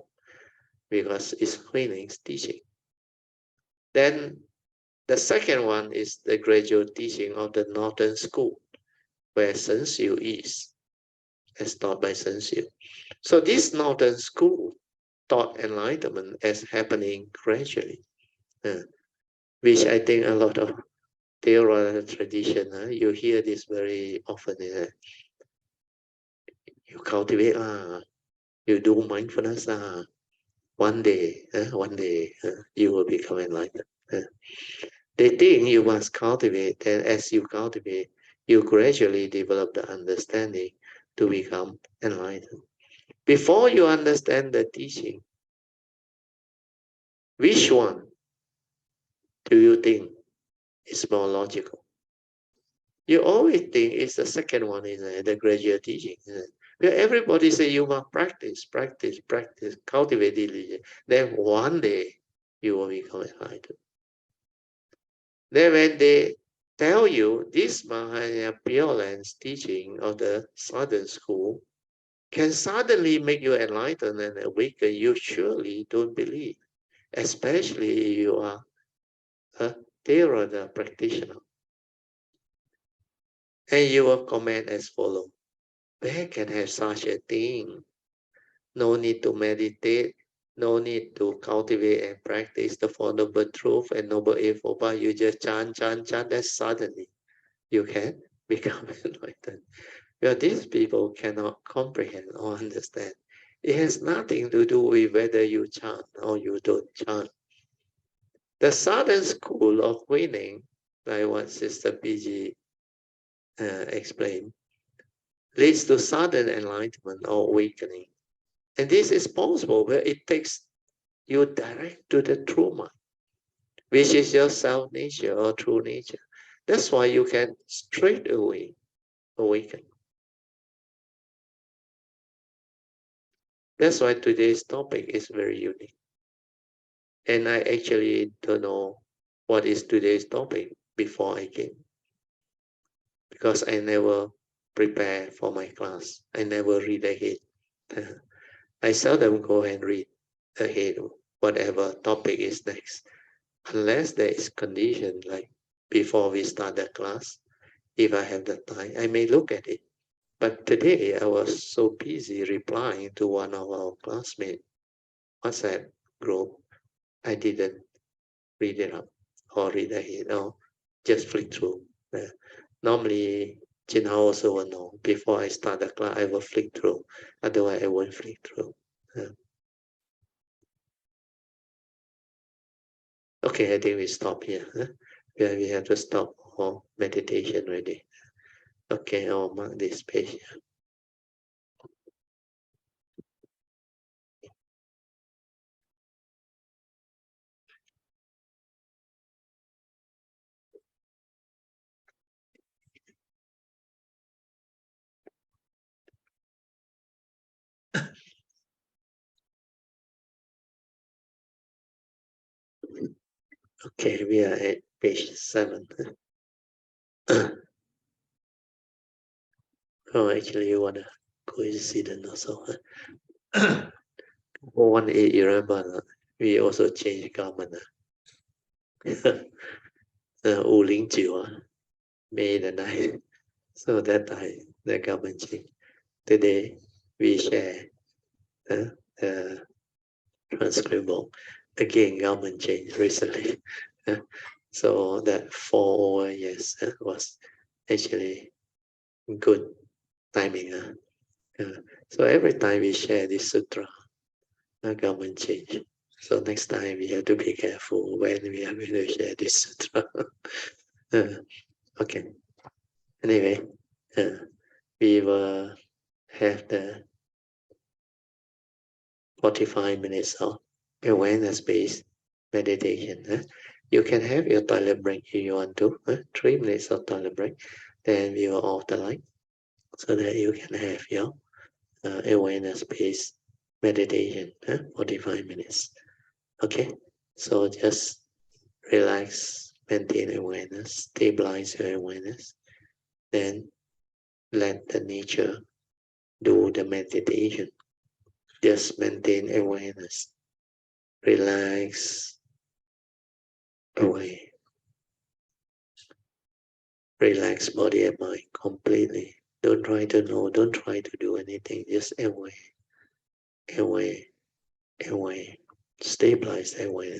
because it's Huineng's teaching. Then the second one is the gradual teaching of the Northern School, where Shen Xiu is, as taught by Shen Xiu. So this Northern School taught enlightenment as happening gradually, which I think a lot of theoretical tradition, you hear this very often. You cultivate, you do mindfulness, one day you will become enlightened. They think you must cultivate, and as you cultivate, you gradually develop the understanding to become enlightened. Before you understand the teaching, which one do you think is more logical? You always think it's the second one, is the gradual teaching. Where everybody say you must practice, practice, practice, cultivate diligence. Then one day you will become enlightened. Then when they tell you this Mahayana Pure Land's teaching of the Southern School can suddenly make you enlightened and awaken, you surely don't believe, especially if you are a Theravada practitioner. And you will comment as follows: where can have such a thing? No need to meditate, no need to cultivate and practice the Four Noble Truth and Noble Eightfold Path. You just chant, chant, chant, and suddenly you can become enlightened. Well, these people cannot comprehend or understand. It has nothing to do with whether you chant or you don't chant. The Southern School of Winning, like what Sister PG explained, leads to sudden enlightenment or awakening. And this is possible where it takes you direct to the true mind, which is your self nature or true nature. That's why you can straight away awaken. That's why today's topic is very unique. And I actually don't know what is today's topic before I came, because I never prepare for my class. I never read ahead. I seldom go and read ahead whatever topic is next, unless there is condition like before we start the class. If I have the time, I may look at it. But today I was so busy replying to one of our classmates' WhatsApp group, I didn't read it up or read ahead or just flick through. Normally, Jinhao also will know. Before I start the class, I will flick through. Otherwise, I won't flick through. Okay, I think we stop here. Yeah, we have to stop for meditation already. Okay, I'll mark this page. Okay, we are at page 7. Oh, actually, you want a coincidence also. 1811, we also changed government. 509, May the 9th. So that time, the government changed. Today, we share the transcribable. Again, government changed recently. So that 4 years was actually good timing. So every time we share this sutra, the government change. So next time we have to be careful when we are going to share this sutra. Okay. Anyway, we will have the 45 minutes of awareness-based meditation. You can have your toilet break if you want to. 3 minutes of toilet break. Then we will off the light so that you can have your awareness-based meditation. 45 minutes. Okay. So just relax, maintain awareness, stabilize your awareness. Then let the nature do the meditation. Just maintain awareness. relax away. Relax body and mind completely. Don't try to know, don't try to do anything, just away, away, away. Stabilize away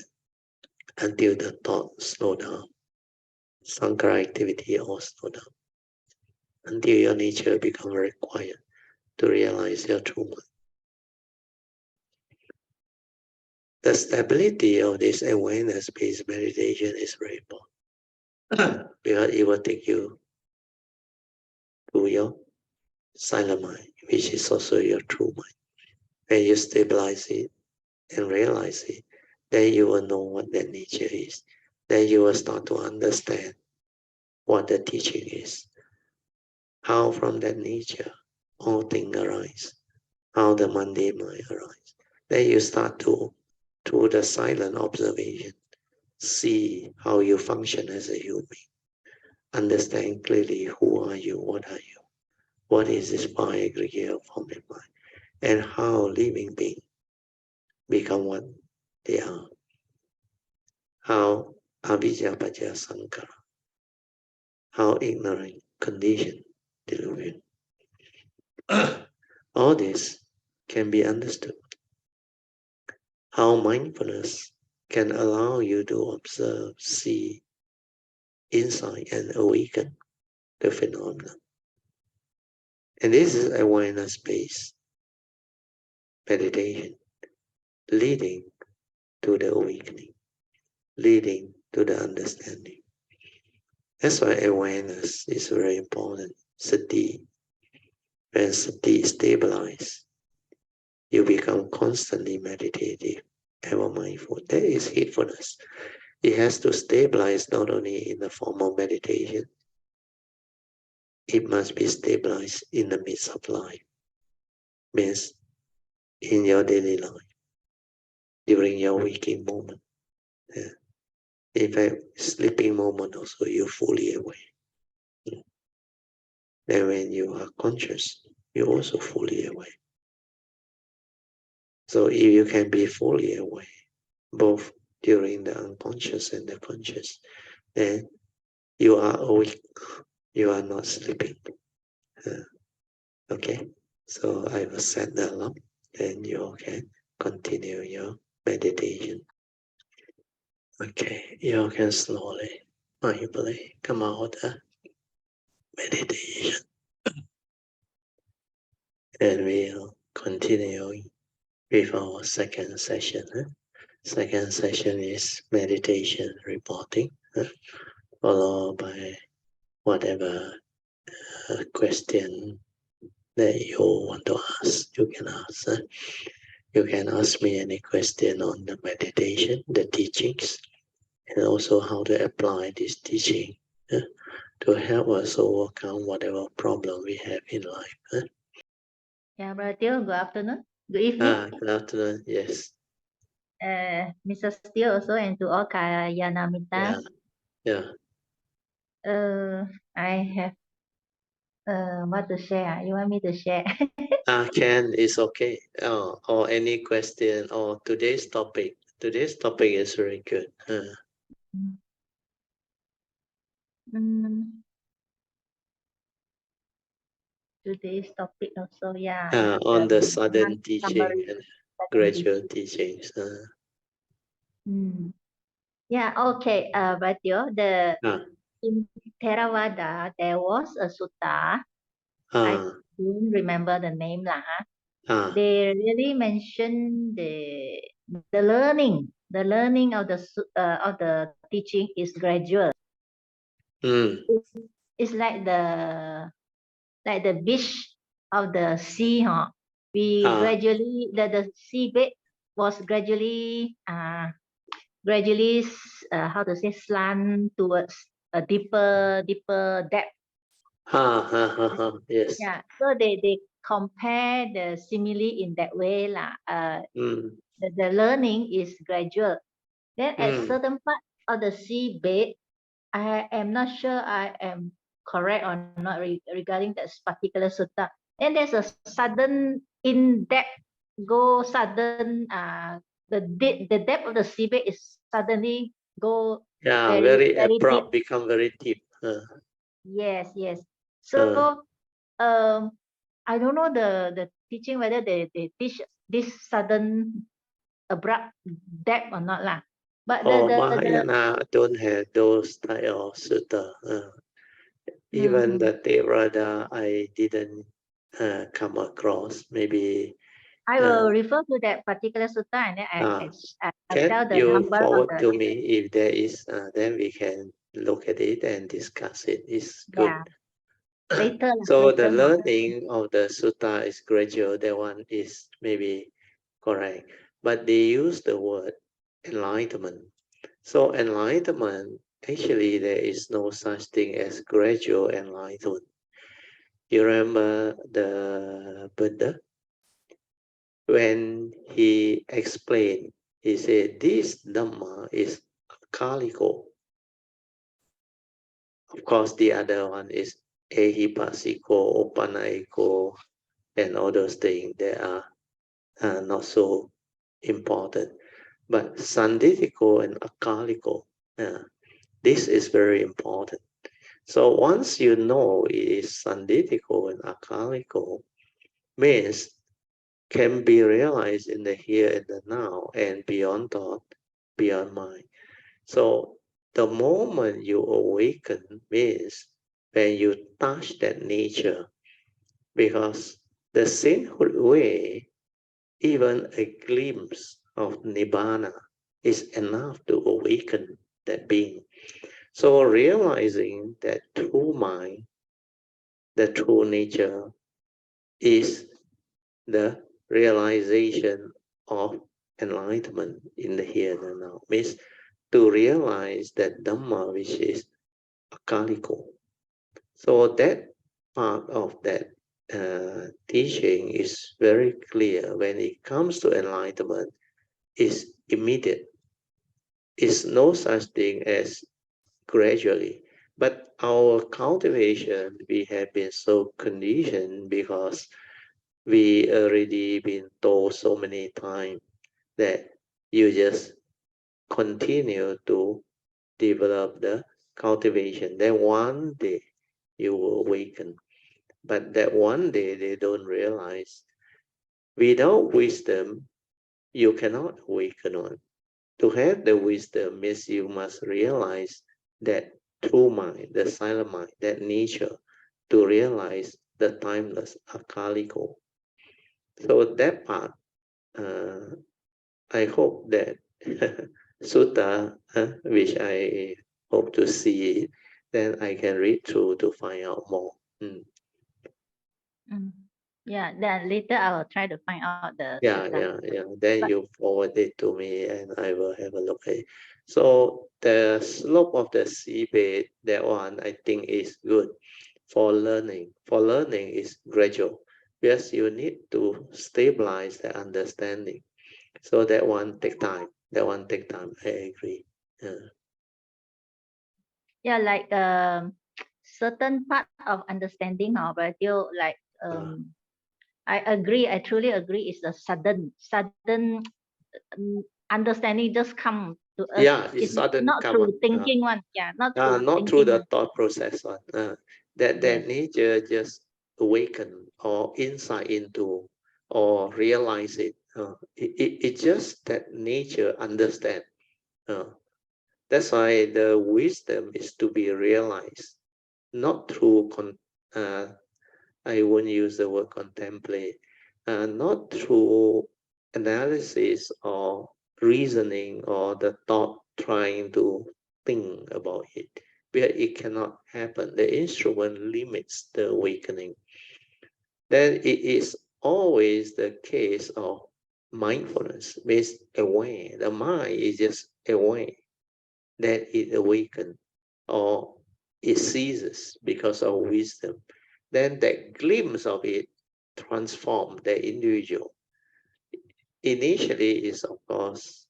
until the thought slow down. Sankara activity all slow down. Until your nature become very quiet to realize your true mind. The stability of this awareness-based meditation is very important because it will take you to your silent mind, which is also your true mind. When you stabilize it and realize it, then you will know what that nature is. Then you will start to understand what the teaching is. How from that nature all things arise. How the mundane mind arise. Then you start to, through the silent observation, see how you function as a human being. Understand clearly who are you, what are you, what is this power aggregate of form and mind, and how living beings become what they are. How avijja paja sankara, how ignorant, conditioned, delusion. All this can be understood. How mindfulness can allow you to observe, see, insight, and awaken the phenomenon. And this is awareness-based meditation, leading to the awakening, leading to the understanding. That's why awareness is very important. Sati. When sati is stabilized, you become constantly meditative, ever mindful. That is heedfulness. It has to stabilize not only in the form of meditation, it must be stabilized in the midst of life. Means in your daily life, during your waking moment. Yeah. In fact, sleeping moment also, you're fully awake. Then when you are conscious, you're also fully awake. So if you can be fully awake, both during the unconscious and the conscious, then you are awake. You are not sleeping. Okay, so I will set the alarm, then you can continue your meditation. Okay, you can slowly, mindfully come out of meditation, and we'll continue with our second session. Second session is meditation reporting, followed by whatever question that you want to ask. You can ask. You can ask me any question on the meditation, the teachings, and also how to apply this teaching to help us overcome whatever problem we have in life. Yeah, Brother Teo, good afternoon. Good evening. Good afternoon. Yes. Mr. Steele also, and to all Kayanamita. Yeah. I have what to share. You want me to share? Can is okay. Or any question or today's topic. Today's topic is very good. Today's topic also, yeah. On the sudden teaching summary, and gradual teachings. Yeah, okay. But in Theravada, there was a sutta. I don't remember the name lah. They really mentioned the learning. The learning of the teaching is gradual. It's like the beach of the sea, huh? We gradually the seabed was gradually how to say slant towards a deeper depth. Yes. Yeah. So they compare the simile in that way lah. The learning is gradual. Then at certain part of the seabed, I am not sure I am correct or not regarding that particular sutta. And there's a sudden in depth, go sudden the depth of the seabed is suddenly go very very deep. abrupt, become very deep. Yes. So I don't know the teaching whether they teach this sudden abrupt depth or not lah. But Mahayana don't have those type of sutta. Even the Theravada, I didn't come across. Maybe I will refer to that particular sutta and then I tell can the you number forward of the, to me if there is, then we can look at it and discuss it. It's good. Later. So the learning of the sutta is gradual. That one is maybe correct. But they use the word enlightenment. So enlightenment, actually, there is no such thing as gradual enlightenment. You remember the Buddha? When he explained, he said, this Dhamma is Kaliko. Of course, the other one is Ehipasiko, Opanaiko, and all those things that are not so important. But Sanditiko and Akaliko, this is very important. So once you know it is Sanditiko and Akaliko, means can be realized in the here and the now and beyond thought, beyond mind. So the moment you awaken means when you touch that nature, because the sainthood way, even a glimpse of Nibbana is enough to awaken that being. So realizing that true mind, the true nature, is the realization of enlightenment in the here and now. Means to realize that Dhamma, which is Akaliko. So that part of that teaching is very clear. When it comes to enlightenment, is immediate. Is no such thing as gradually. But our cultivation, we have been so conditioned because we already been told so many times that you just continue to develop the cultivation. Then one day you will awaken. But that one day they don't realize. Without wisdom, you cannot awaken on. To have the wisdom means you must realize that true mind, the silent mind, that nature, to realize the timeless akaliko. So that part, I hope that sutta, which I hope to see, then I can read through to find out more. Yeah, then later I will try to find out the sutta. Yeah. Then you forward it to me and I will have a look at it. So the slope of the seabed, that one I think is good for learning. For learning is gradual. Yes, you need to stabilize the understanding. So that one take time. That one take time. I agree. Yeah, like certain part of understanding, but you like I agree. I truly agree. It's a sudden understanding just come to us. Yeah, it's sudden not come through up. thinking one. Yeah, not through Not through thinking the one. thought process one. That nature just awaken or insight into or realize it. It's just that nature understand. That's why the wisdom is to be realized, not through I won't use the word contemplate, not through analysis or reasoning or the thought trying to think about it, where it cannot happen. The instrument limits the awakening. Then it is always the case of mindfulness, means aware. The mind is just aware that it awakens or it ceases because of wisdom. Then that glimpse of it transforms the individual. Initially is, of course,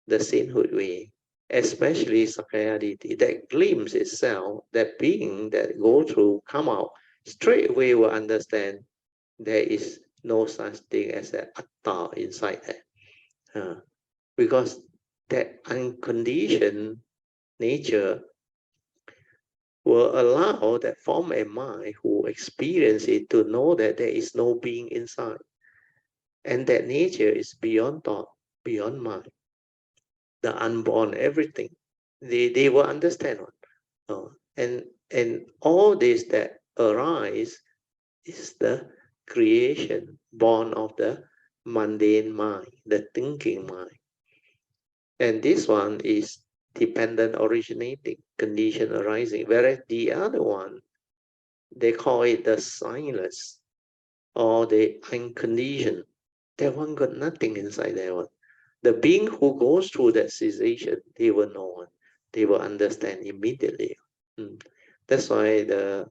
the sainthood way, especially Sakayaditi. That glimpse itself, that being that go through, come out, straight away will understand there is no such thing as an atta inside there. because that unconditioned nature will allow that form and mind who experience it to know that there is no being inside, and that nature is beyond thought, beyond mind, the unborn, everything. They will understand one. And all this that arise is the creation born of the mundane mind, the thinking mind. And this one is dependent originating, condition arising. Whereas the other one, they call it the signless or the unconditioned. That one got nothing inside that one. The being who goes through that cessation, they will know, they will understand immediately. That's why the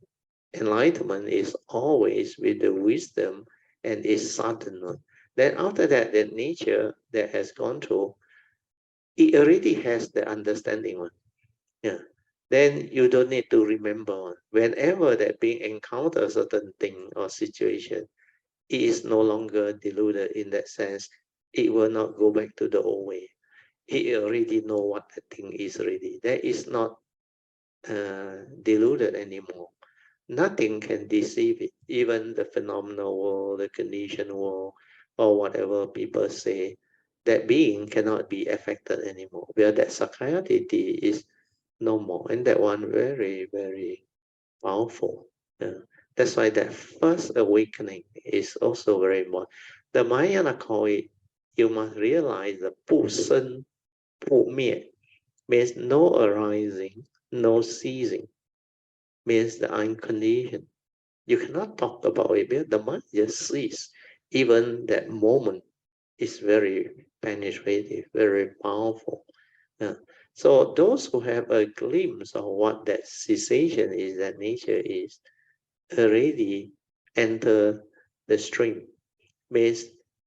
enlightenment is always with the wisdom and is sudden one. Then after that, the nature that has gone through, it already has the understanding one. Yeah. Then you don't need to remember one. Whenever that being encounters a certain thing or situation, it is no longer deluded in that sense. It will not go back to the old way. He already know what the thing is already. That is not deluded anymore. Nothing can deceive it. Even the phenomenal world, the conditioned world, or whatever people say, that being cannot be affected anymore. Where that satiety is no more. And that one very, very powerful. That's why that first awakening is also very important. The Mahayana call it, you must realize the 不生不灭 means no arising, no ceasing, means the unconditioned. You cannot talk about it because the mind just cease. Even that moment is very penetrative, very powerful. So those who have a glimpse of what that cessation is, that nature is, already enter the stream, means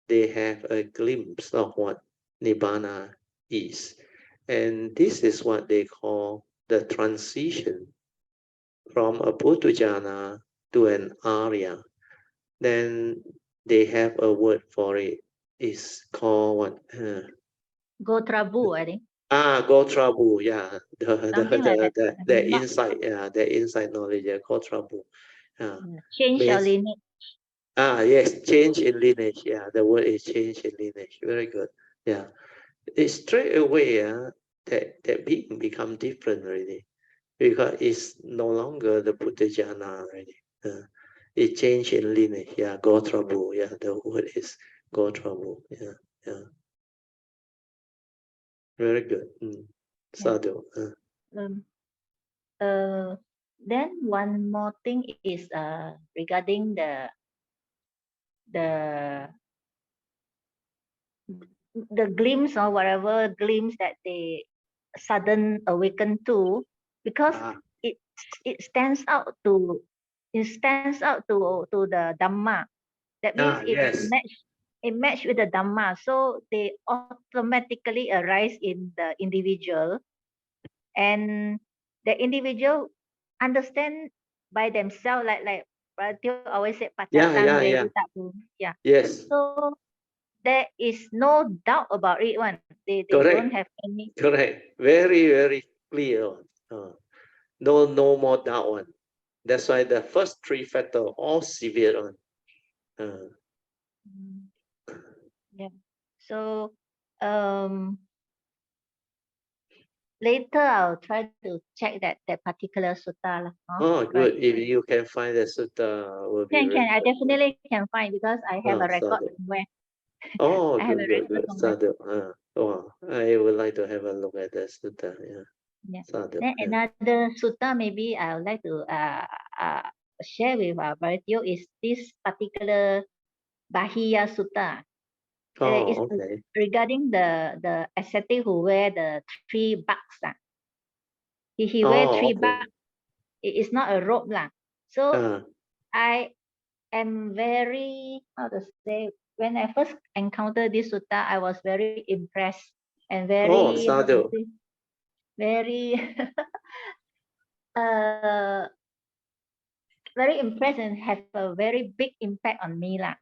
they have a glimpse of what Nibbana is. And this is what they call the transition from a Puthujjana to an Arya. Then they have a word for it. It's called what? Gotrabu, I think. Gotrabu, yeah. Something like that. The Not insight, yeah, the insight knowledge, yeah, Gotrabu. Yeah. change your Means, lineage. yes, change in lineage. Yeah, the word is change in lineage. Very good. Yeah. It's straight away, that being become different already. Because it's no longer the Puthujjana already. It changed in lineage. Yeah, Gotrabu. Yeah, the word is Gotrabu. Yeah, yeah. Very good. Sadhu. Um, then one more thing is regarding the the glimpse or whatever glimpse that they sudden awaken to, because it it stands out to the Dhamma. That means Yes. it match with the Dhamma, so they automatically arise in the individual, and the individual understand by themselves, like Tio always said, pacatang very tak. Yeah. Yes. So there is no doubt about it. They don't Correct. have any. Correct. Very, very clear. No more doubt one. That's why the first three factors all severe one. Yeah. So later I'll try to check that particular sutta lah. Good. If you can find the sutta, will be very I good. definitely can find, because I have a record Sadhu. somewhere. I have a Good. record somewhere. Sadhu. I would like to have a look at the sutta. Yeah. Sadhu. Then another sutta maybe I would like to share with Bharatio is this particular Bahiya Sutta. It's Okay. regarding the ascetic who wear the three bucks. He wear three Okay. bucks. It is not a robe lah. So I am very, how to say, when I first encountered this sutta, I was very impressed and very, how to say, very very impressed and have a very big impact on me lah.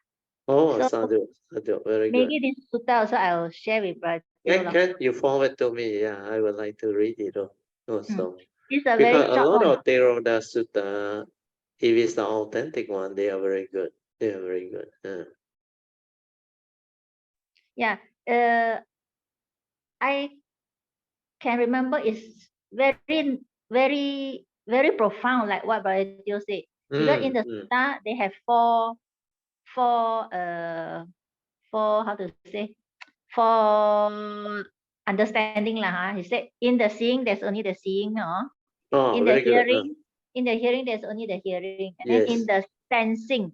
Oh, So sadhu, sadhu, very good. maybe this sutta also I will share with Brother. Can you forward to me? Yeah, I would like to read it also. It's a very Because a short lot one. of Theravada Sutta, if it's the authentic one, they are very good. They are very good. Yeah. I can remember it's very, very, very profound, like what Brother Teo said. Because in the sutta, they have four how to say, for understanding lah. He said, in the seeing, there's only the seeing, no? Oh, In the very good. hearing, there's only the hearing, and then Yes. in the sensing,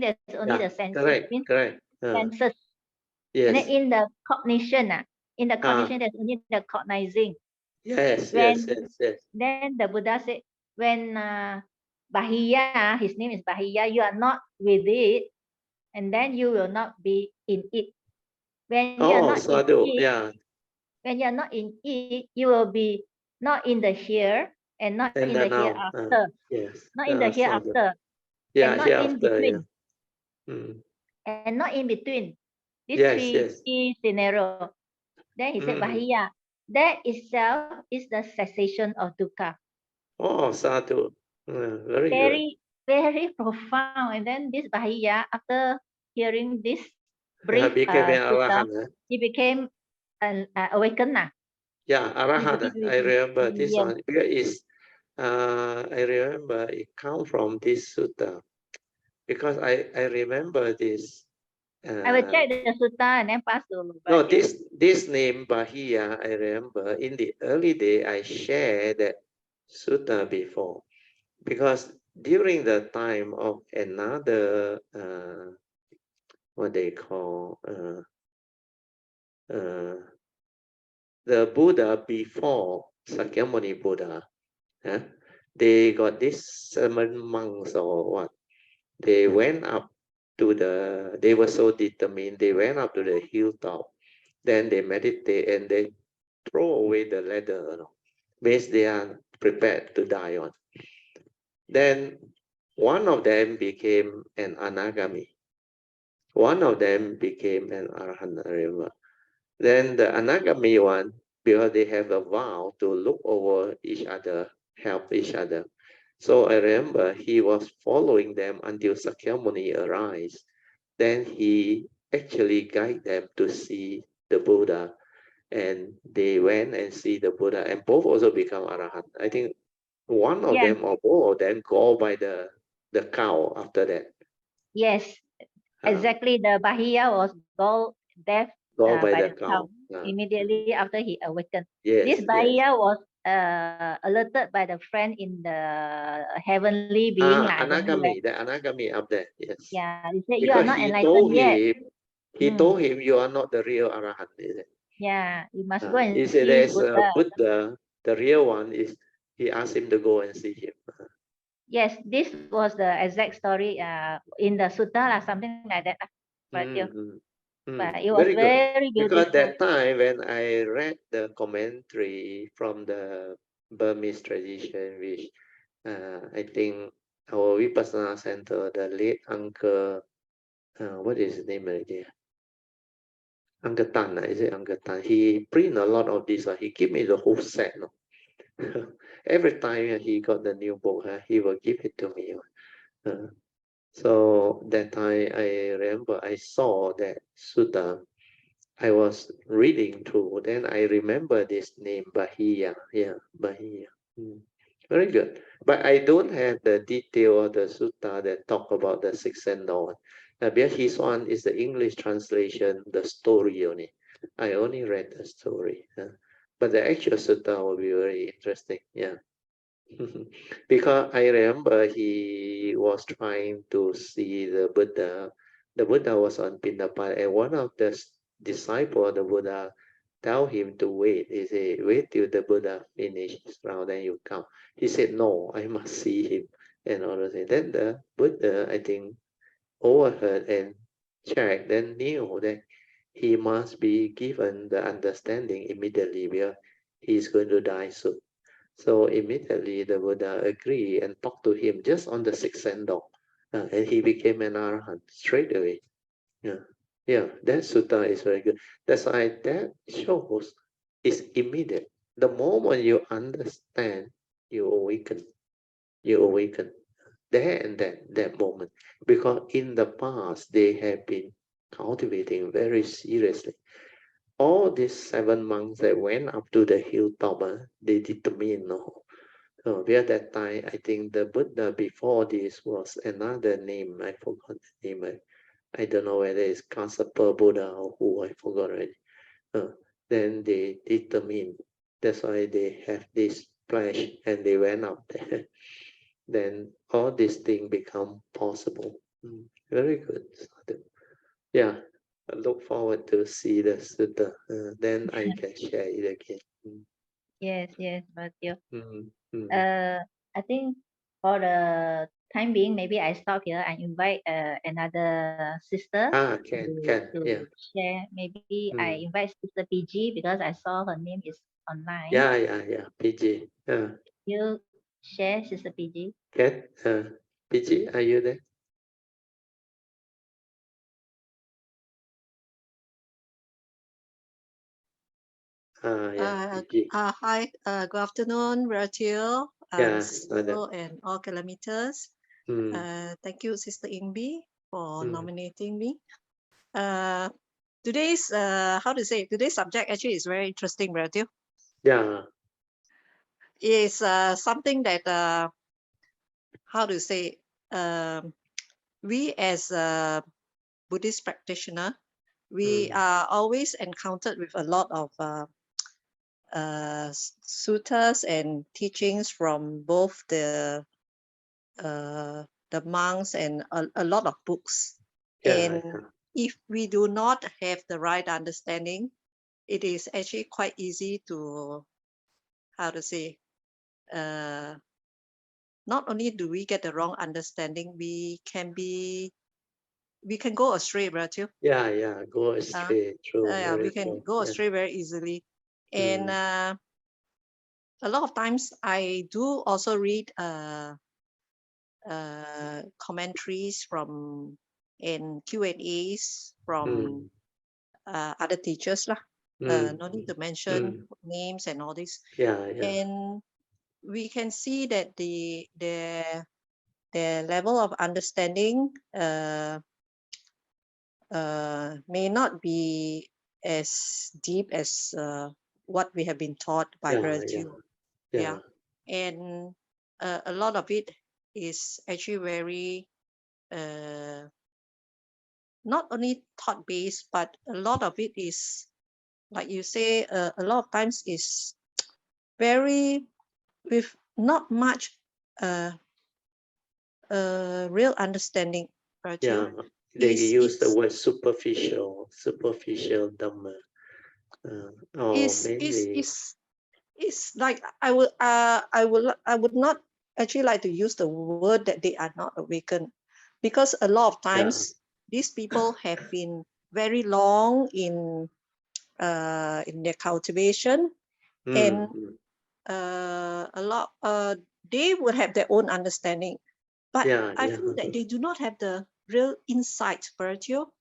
there's only the sensing. Correct. Means Correct. senses. And then Yes. in the cognition, there's only the cognizing. Yes. Yes. Yes. Yes. Then the Buddha said, when Bahiya, his name is Bahiya, you are not with it, and then you will not be in it. When you are Oh, not in sadhu. it, Yeah. when you are not in it, you will be not in the here and not And in the then now. hereafter. Yes. Not in the Sadhu. hereafter, Yeah. and not in Hereafter. Yeah. between, and not in between. These Yes. Yes. three scenario. Then he said, Bahiya, that itself is the cessation of dukkha. Oh, sadhu. Very good. Very, very profound. And then this Bahiya, after hearing this brief Became an sutta, arahant. he became an awakened. Yeah, He arahant. became I remember this yes. one because I remember it come from this sutta because I remember this. I will check the sutta and then pass to No, Brother. this name Bahiya, I remember in the early day I shared that sutta before because during the time of another what they call the Buddha before Sakyamuni Buddha, they got this seven monks or what. They went up to they were so determined, they went up to the hilltop. Then they meditate and they throw away the ladder, means they are prepared to die on. Then one of them became an anagami. One of them became an arahant. Then the anagami one, because they have a vow to look over each other, help each other. So I remember he was following them until Sakyamuni arrives. Then he actually guide them to see the Buddha, and they went and see the Buddha, and both also become arahant. I think one of them or both of them go by the cow after that. Yes, exactly. The Bahiya was deaf Go by by the the cow cow. immediately after he awakened. This Yes, yes. Bahiya was alerted by the friend in the heavenly being. I don't know where. Anagami, the anagami up there. Yes. Yeah, he said, you are Because not enlightened yet. he told him, you are not the real arahant, is it? Yeah, you must go He and said, see there's a Buddha. Buddha, the real one is, he asked him to go and see him. Yes, this was the exact story in the sutta, something like that. But, but it was Very good. very Because beautiful. that time when I read the commentary from the Burmese tradition, which I think our Vipassana Center, the late uncle, what is his name already? Uncle Tan, is it Uncle Tan? He print a lot of this. He give me the whole set. No? Every time he got the new book, he will give it to me. So that time I remember I saw that sutta. I was reading through, then I remember this name, Bahiya. Yeah, Bahiya. Very good. But I don't have the detail of the sutta that talk about the six and dawn. Because his one is the English translation, the story only. I only read the story. But the actual sutta will be very interesting. Yeah. Because I remember he was trying to see the Buddha. The Buddha was on Pindapat, and one of the disciples of the Buddha tell him to wait. He said, wait till the Buddha finishes round, then you come. He said, no, I must see him. And all those things. Then the Buddha, I think, overheard and checked, then knew that he must be given the understanding immediately because he's going to die soon. So immediately the Buddha agreed and talked to him just on the sixth sandal. and he became an arhat straight away. Yeah, that sutta is very good. That's why that shows is immediate. The moment you understand, you awaken. You awaken there and then, that moment. Because in the past, they have been cultivating very seriously. All these 7 monks that went up to the hilltop, they determined, no. At that time, I think the Buddha before this was another name. I forgot the name. I don't know whether it's Kassapa Buddha or who, I forgot already. Then they determined. That's why they have this pledge and they went up there. Then all these things become possible. Very good. Yeah, I look forward to see the sutta. Then I can share it again. Yes, yes, Matthew. Mm, mm. I think for the time being, maybe I stop here and invite another sister Can, yeah. to share. Maybe I Mm. invite Sister PG because I saw her name is online. Yeah, PG. You share, Sister PG? Can, PG, are you there? Yeah, PG. Hi, good afternoon, Rachel, Yeah, Cecil, and all kilometers. Thank you, Sister Ingbi, for nominating me. Today's today's subject actually is very interesting, Rachel. Yeah. It's something that we as a Buddhist practitioner, we are always encountered with a lot of suttas and teachings from both the monks and a lot of books. And if we do not have the right understanding, it is actually quite easy to, not only do we get the wrong understanding, we can go astray, right? Yeah, go astray. True. Yeah, we can go astray very easily. And a lot of times I do also read commentaries from and Q&As from other teachers lah. No need to mention names and all this. Yeah. And we can see that the level of understanding may not be as deep as what we have been taught by virtue. Yeah. And a lot of it is actually very not only thought based, but a lot of it is, like you say, a lot of times is very with not much real understanding. Yeah, they use the word superficial Dhamma. Or maybe It's like I would not actually like to use the word that they are not awakened, because a lot of times these people have been very long in their cultivation, and a lot they would have their own understanding, but I feel that they do not have the real insight, spiritual,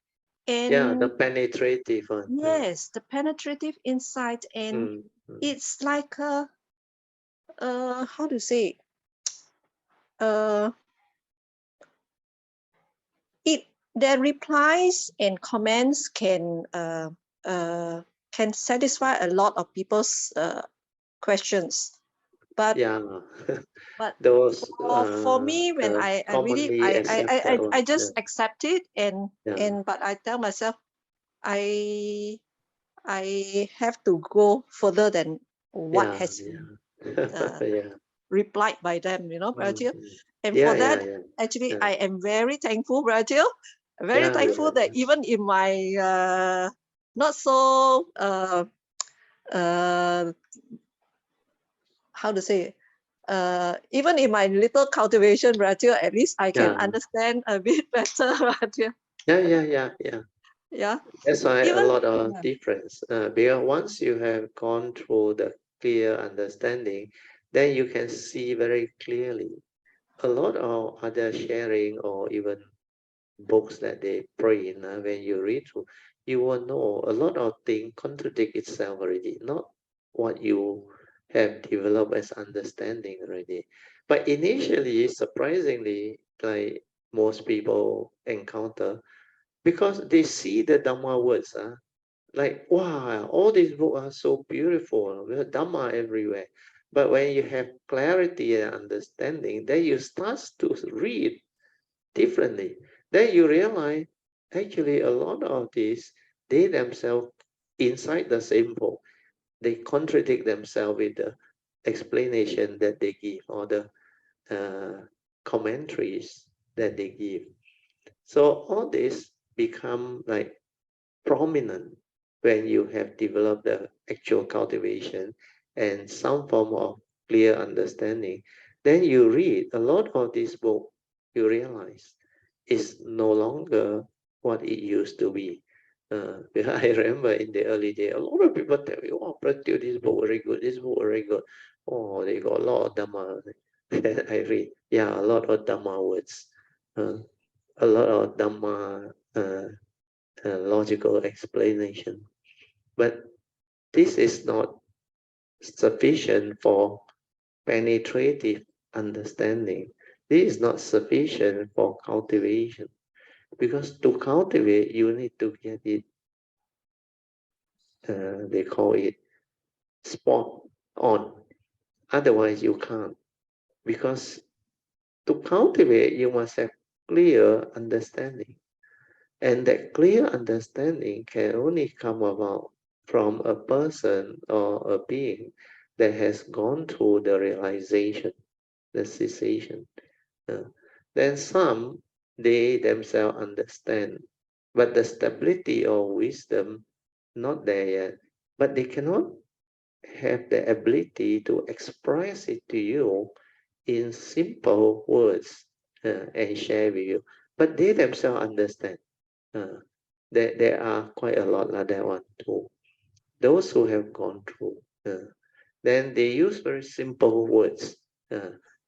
and the penetrative one. yes, the penetrative insight, and it's like how to say, their replies and comments can satisfy a lot of people's questions, but but those for me, when I really I just accept it, and but I tell myself I have to go further than what has been replied by them, Rachel. And for that, actually, I am very thankful, Rachel. Very thankful that even in my not so how to say, even in my little cultivation, Rachel, at least I can understand a bit better, Rachel. Yeah. That's why a lot of difference. Because once you have gone through the clear understanding, then you can see very clearly a lot of other sharing or even books that they print, when you read through, you will know a lot of things contradict itself already, not what you have developed as understanding already. But initially, surprisingly, like most people encounter, because they see the Dhamma words, like, wow, all these books are so beautiful, we have Dhamma everywhere. But when you have clarity and understanding, then you start to read differently. Then you realize actually a lot of these, they themselves inside the same book, they contradict themselves with the explanation that they give or the commentaries that they give. So all this become like prominent when you have developed the actual cultivation and some form of clear understanding. Then you read a lot of this book, you realize is no longer what it used to be. I remember in the early day, a lot of people tell me, oh, Pratyo, this book very good, this book very good. Oh, they got a lot of Dhamma. I read, yeah, a lot of Dhamma words, a lot of Dhamma logical explanation. But this is not sufficient for penetrative understanding. This is not sufficient for cultivation. Because to cultivate, you need to get it, they call it spot on. Otherwise, you can't. Because to cultivate, you must have clear understanding. And that clear understanding can only come about from a person or a being that has gone through the realization, the cessation. Then some, they themselves understand, but the stability or wisdom not there yet. But they cannot have the ability to express it to you in simple words and share with you. But they themselves understand. Uh, there are quite a lot like that one too. Those who have gone through, then they use very simple words.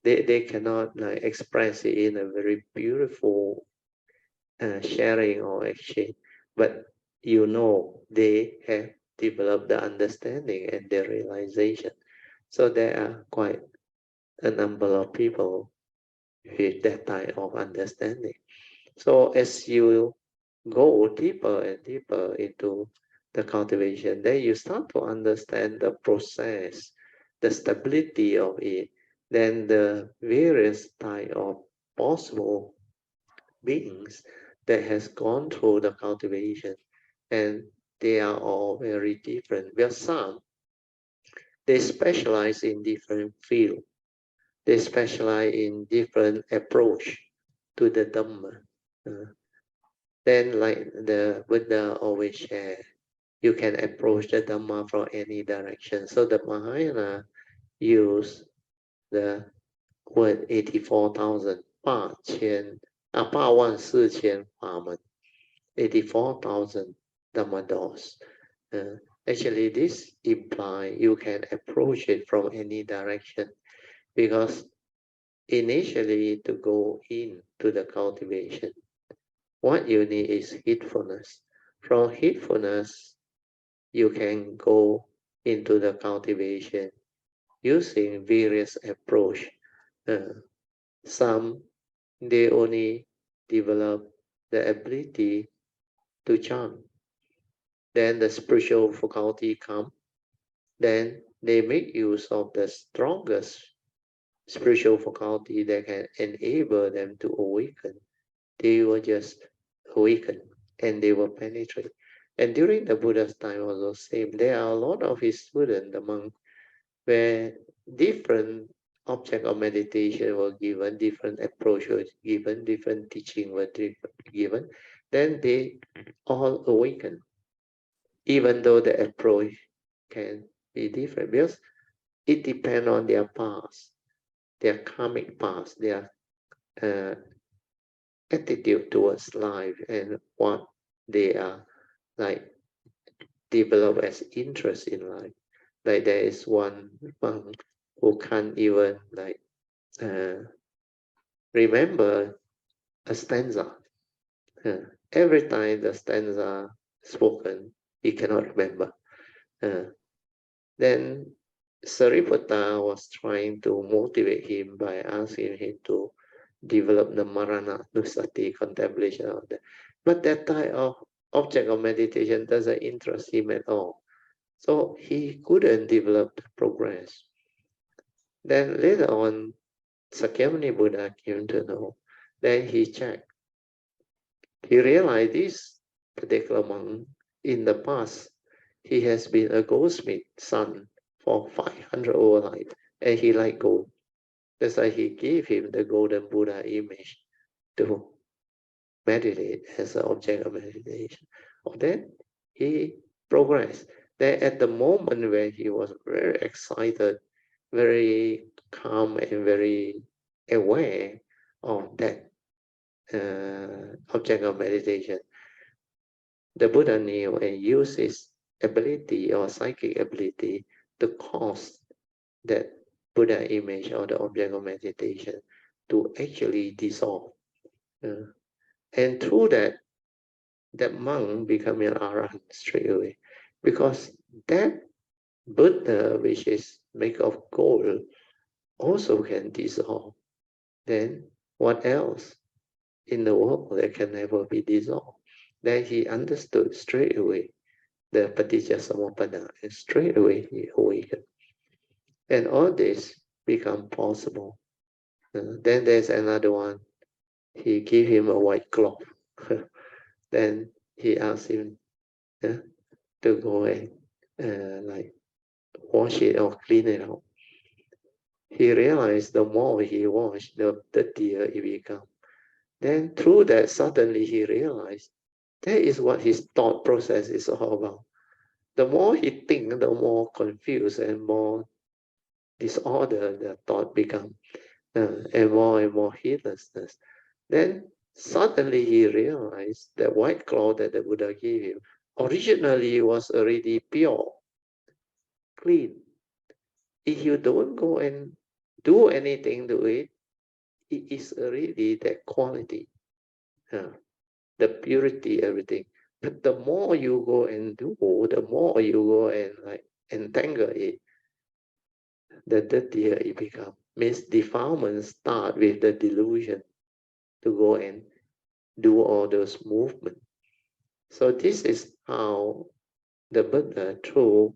They cannot like express it in a very beautiful sharing or exchange, but you know they have developed the understanding and the realization. So there are quite a number of people with that type of understanding. So as you go deeper and deeper into the cultivation, then you start to understand the process, the stability of it, then the various type of possible beings that has gone through the cultivation, and they are all very different. Where some, they specialize in different field, they specialize in different approach to the Dhamma. Then like the Buddha always share, you can approach the Dhamma from any direction. So the Mahayana use the word 84,000 8万4千法门 84,000 Dhamma doors. Actually, this implies you can approach it from any direction, because initially to go into the cultivation, what you need is heedfulness. From heedfulness, you can go into the cultivation using various approach. Some, they only develop the ability to chant. Then the spiritual faculty come. Then they make use of the strongest spiritual faculty that can enable them to awaken. They will just awaken and they will penetrate. And during the Buddha's time also same, there are a lot of his students, the monks, where different object of meditation were given, different approach was given, different teaching were given, then they all awaken, even though the approach can be different, because it depends on their past, their karmic past, their attitude towards life, and what they are like develop as interest in life. Like there is one monk who can't even like remember a stanza. Every time the stanza spoken, he cannot remember. Then Sariputta was trying to motivate him by asking him to develop the Marana Nusati contemplation of that. But that type of object of meditation doesn't interest him at all. So he couldn't develop the progress. Then later on, Sakyamuni Buddha came to know. Then he checked. He realized this particular monk in the past, he has been a goldsmith son for 500 over life, and he liked gold. That's why he gave him the golden Buddha image to meditate as an object of meditation. Then he progressed. Then at the moment when he was very excited, very calm and very aware of that object of meditation, the Buddha knew and used his ability or psychic ability to cause that Buddha image or the object of meditation to actually dissolve. And through that, that monk became an arahant straight away. Because that Buddha, which is made of gold, also can dissolve. Then what else in the world that can never be dissolved? Then he understood straight away the Paticca and straight away he awakened. And all this become possible. Then there's another one. He gave him a white cloth. Then he asked him to go and like wash it or clean it out. He realized the more he washed, the dirtier it became. Then through that, suddenly he realized that is what his thought process is all about. The more he thinks, the more confused and more disorder the thought become, and more heedlessness. Then suddenly he realized that white cloth that the Buddha gave him originally was already pure, clean. If you don't go and do anything to it, it is already that quality, the purity, everything. But the more you go and do, the more you go and like entangle it, the dirtier it becomes. Means defilement start with the delusion to go and do all those movements. So this is how the Buddha, through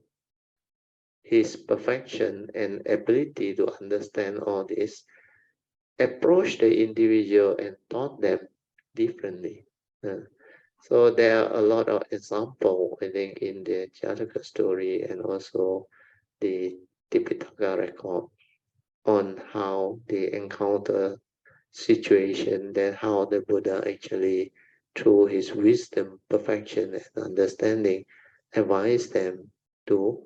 his perfection and ability to understand all this, approached the individual and taught them differently. So there are a lot of examples, I think, in the Jataka story and also the Tipitaka record on how they encounter situation, then how the Buddha actually, through his wisdom, perfection, and understanding, advised them to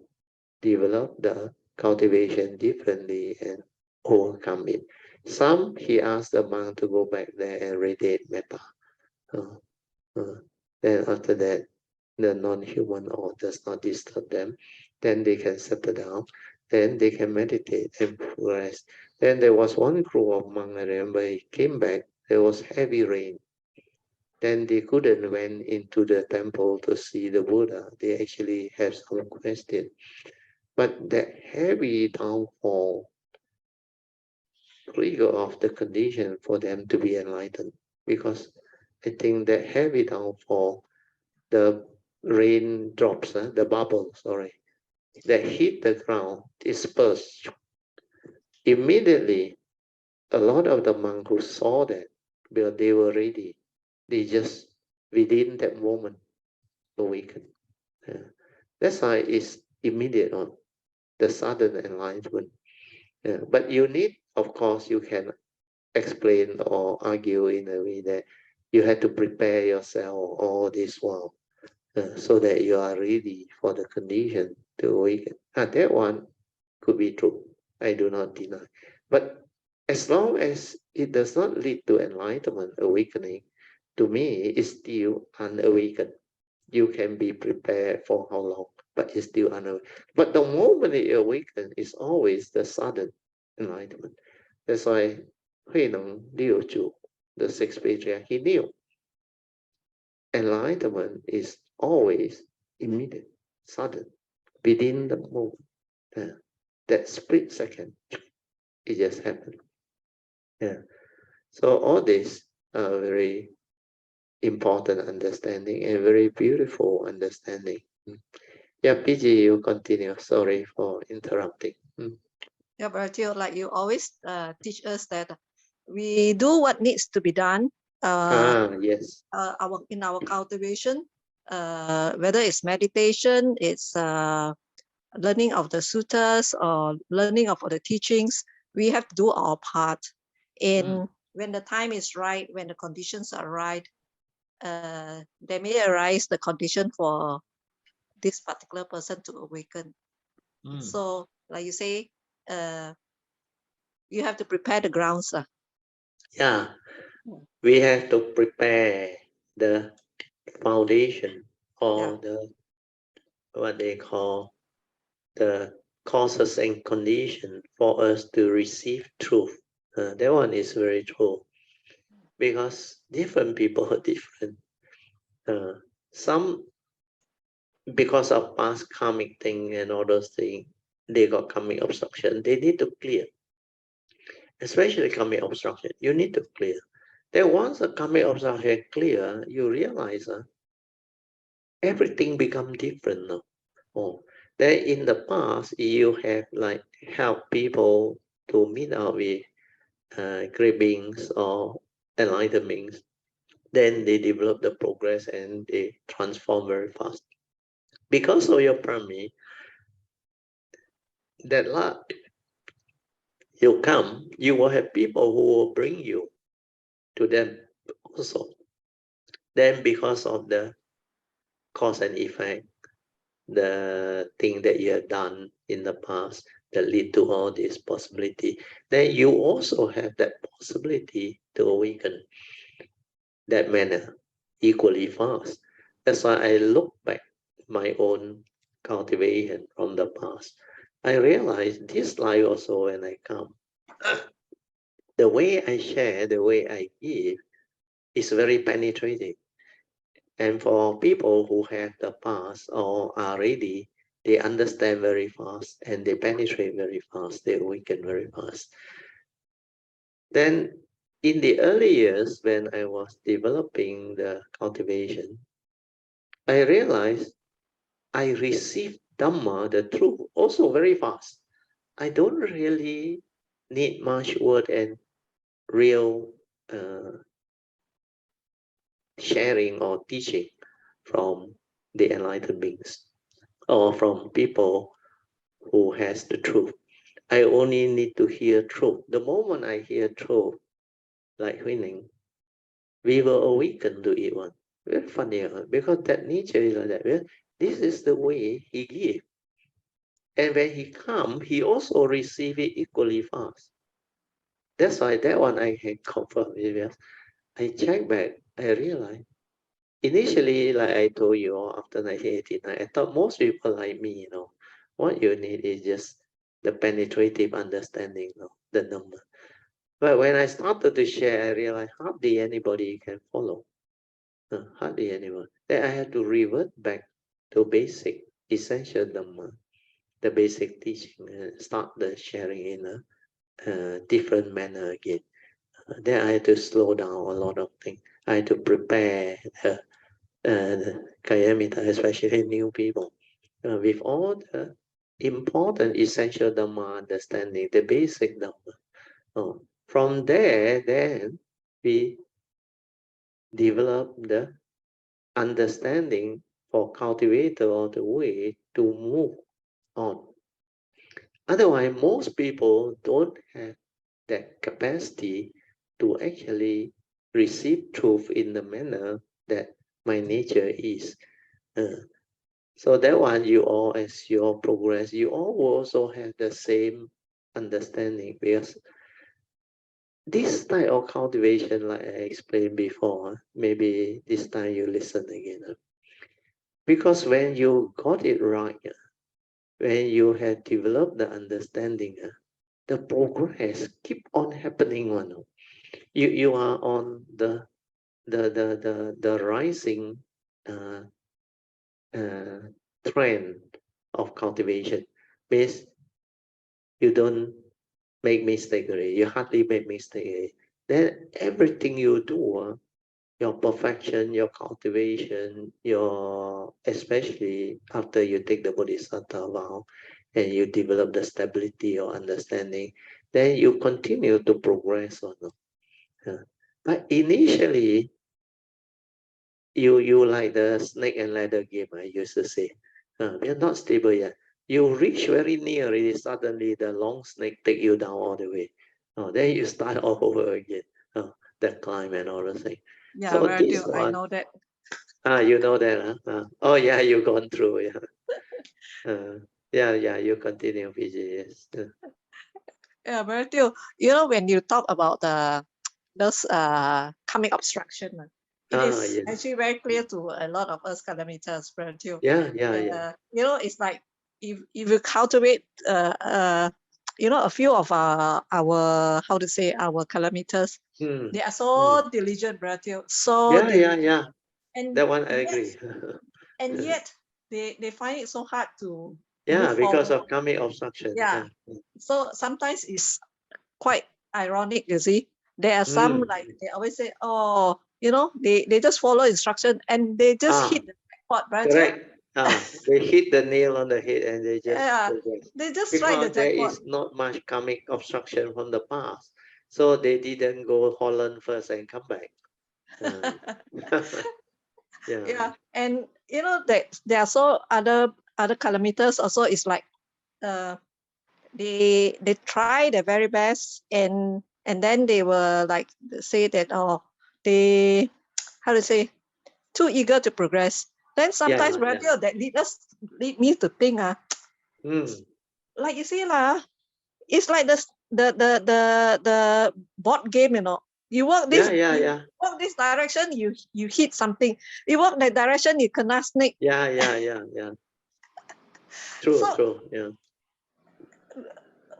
develop the cultivation differently and overcome it. Some, he asked the monk to go back there and radiate metta. Then after that, the non-human or does not disturb them, then they can settle down, then they can meditate and progress. Then there was one group of monks, I remember, he came back, there was heavy rain. Then they couldn't went into the temple to see the Buddha. They actually have some question. But that heavy downfall trigger of the condition for them to be enlightened. Because I think that heavy downfall, the raindrops, the bubbles, that hit the ground, dispersed. Immediately, a lot of the monks who saw that, well, they were ready. They just, within that moment, awakened. That's why it's immediate on the sudden enlightenment. But you need, of course, you can explain or argue in a way that you had to prepare yourself all this while so that you are ready for the condition to awaken. That one could be true. I do not deny. But as long as it does not lead to enlightenment, awakening, to me, it's still unawakened. You can be prepared for how long, but it's still unawakened. But the moment it awakens is always the sudden enlightenment. That's why the sixth patriarch, he knew enlightenment is always immediate, sudden, within the moment. That split second, it just happened. Yeah. So all this are very important understanding and very beautiful understanding. Yeah, PG, you continue. Sorry for interrupting. Yeah, Bratio, like you always teach us that we do what needs to be done. Yes. In our cultivation, whether it's meditation, it's learning of the sutras or learning of the teachings, we have to do our part. And when the time is right, when the conditions are right, there may arise the condition for this particular person to awaken. So, like you say, you have to prepare the grounds. Yeah, we have to prepare the foundation or the what they call the causes and condition for us to receive truth. That one is very true because different people are different. Some because of past karmic thing and all those things, they got karmic obstruction. They need to clear, especially karmic obstruction. You need to clear. Then once a karmic obstruction clear, you realize everything become different now. Oh, then in the past you have like helped people to meet up with great beings or enlightened beings. Then they develop the progress and they transform very fast. Because of your permit, that luck, you come, you will have people who will bring you to them also. Then because of the cause and effect, the thing that you have done in the past that lead to all this possibility, then you also have that possibility to awaken that manner equally fast. That's why I look back my own cultivation from the past. I realize this life also when I come, the way I share, the way I give is very penetrating. And for people who have the past or are ready, they understand very fast and they penetrate very fast, they awaken very fast. Then in the early years when I was developing the cultivation, I realized I received Dhamma, the truth, also very fast. I don't really need much word and real sharing or teaching from the enlightened beings or from people who has the truth. I only need to hear truth. The moment I hear truth, like Huining, we will awaken to it one. Very funny, because that nature is like that. This is the way he gives. And when he come, he also receive it equally fast. That's why that one I can confirm. I check back, I realize initially, like I told you, after 1989, I thought most people like me, what you need is just the penetrative understanding of the number. But when I started to share, I realized hardly anybody can follow. Hardly anyone. Then I had to revert back to basic, essential Dhamma, the basic teaching, and start the sharing in a different manner again. Then I had to slow down a lot of things. I had to prepare Kayamita, especially new people, with all the important essential Dhamma understanding, the basic Dhamma. From there, then we develop the understanding for cultivator of the way to move on. Otherwise, most people don't have that capacity to actually receive truth in the manner that my nature is. So that one, you all, as you all progress, you all will also have the same understanding, because this type of cultivation, like I explained before, maybe this time you listen again. Because when you got it right, when you have developed the understanding, the progress keep on happening. you are on the rising trend of cultivation. Means you don't make mistake already. You hardly make mistake already. Then everything you do, your perfection, your cultivation, your especially after you take the bodhisattva vow and you develop the stability or understanding, then you continue to progress or not. But initially, you like the snake and ladder game, I used to say. We are not stable yet. You reach very near already, suddenly the long snake take you down all the way. Then you start all over again. The climb and all the thing. Yeah, So this I one, know that. you know that, huh? Oh yeah, you gone through, yeah. Yeah, you continue, PG, yes. Yeah, Matthew, you know, when you talk about those karmic obstruction, it is Yes. actually very clear to a lot of us Kalamitas, Matthew. Yeah. You know, it's like if you cultivate you know, a few of our how to say, our Kalamitas, they are so diligent, Matthew. So diligent. Yeah. And That one I yet, agree. and yet they find it so hard to move Yeah, because forward. of karmic obstruction. Yeah. So sometimes it's quite ironic, you see. There are some, like, they always say, oh, you know, they just follow instruction and they just hit the jackpot, right? Correct. They hit the nail on the head and they just Yeah, progress. they just strike the Because there jackpot. is not much karmic obstruction from the past. So they didn't go Holland first and come back. Yeah, and you know that there are so other kilometers also. Is like they try their very best, and then they were like say that, oh, they, how to say, too eager to progress. Then sometimes radio that lead me to think, like you see lah, it's like the board game, you know. You work this, you work this direction, you hit something. You work that direction, you kena snake. Yeah. True. Yeah.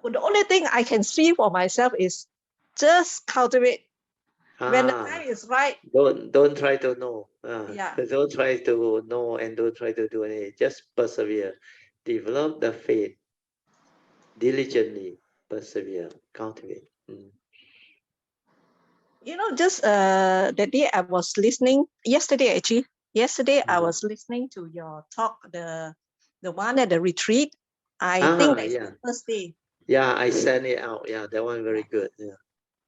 The only thing I can see for myself is just cultivate. When the time is right. Don't try to know. Yeah. Don't try to know and don't try to do anything. Just persevere. Develop the faith. Diligently persevere. Cultivate. You know, just that day I was listening, yesterday actually. Yesterday I was listening to your talk, the one at the retreat. I think that's the first day. Yeah, I sent it out. Yeah, that one very good. Yeah.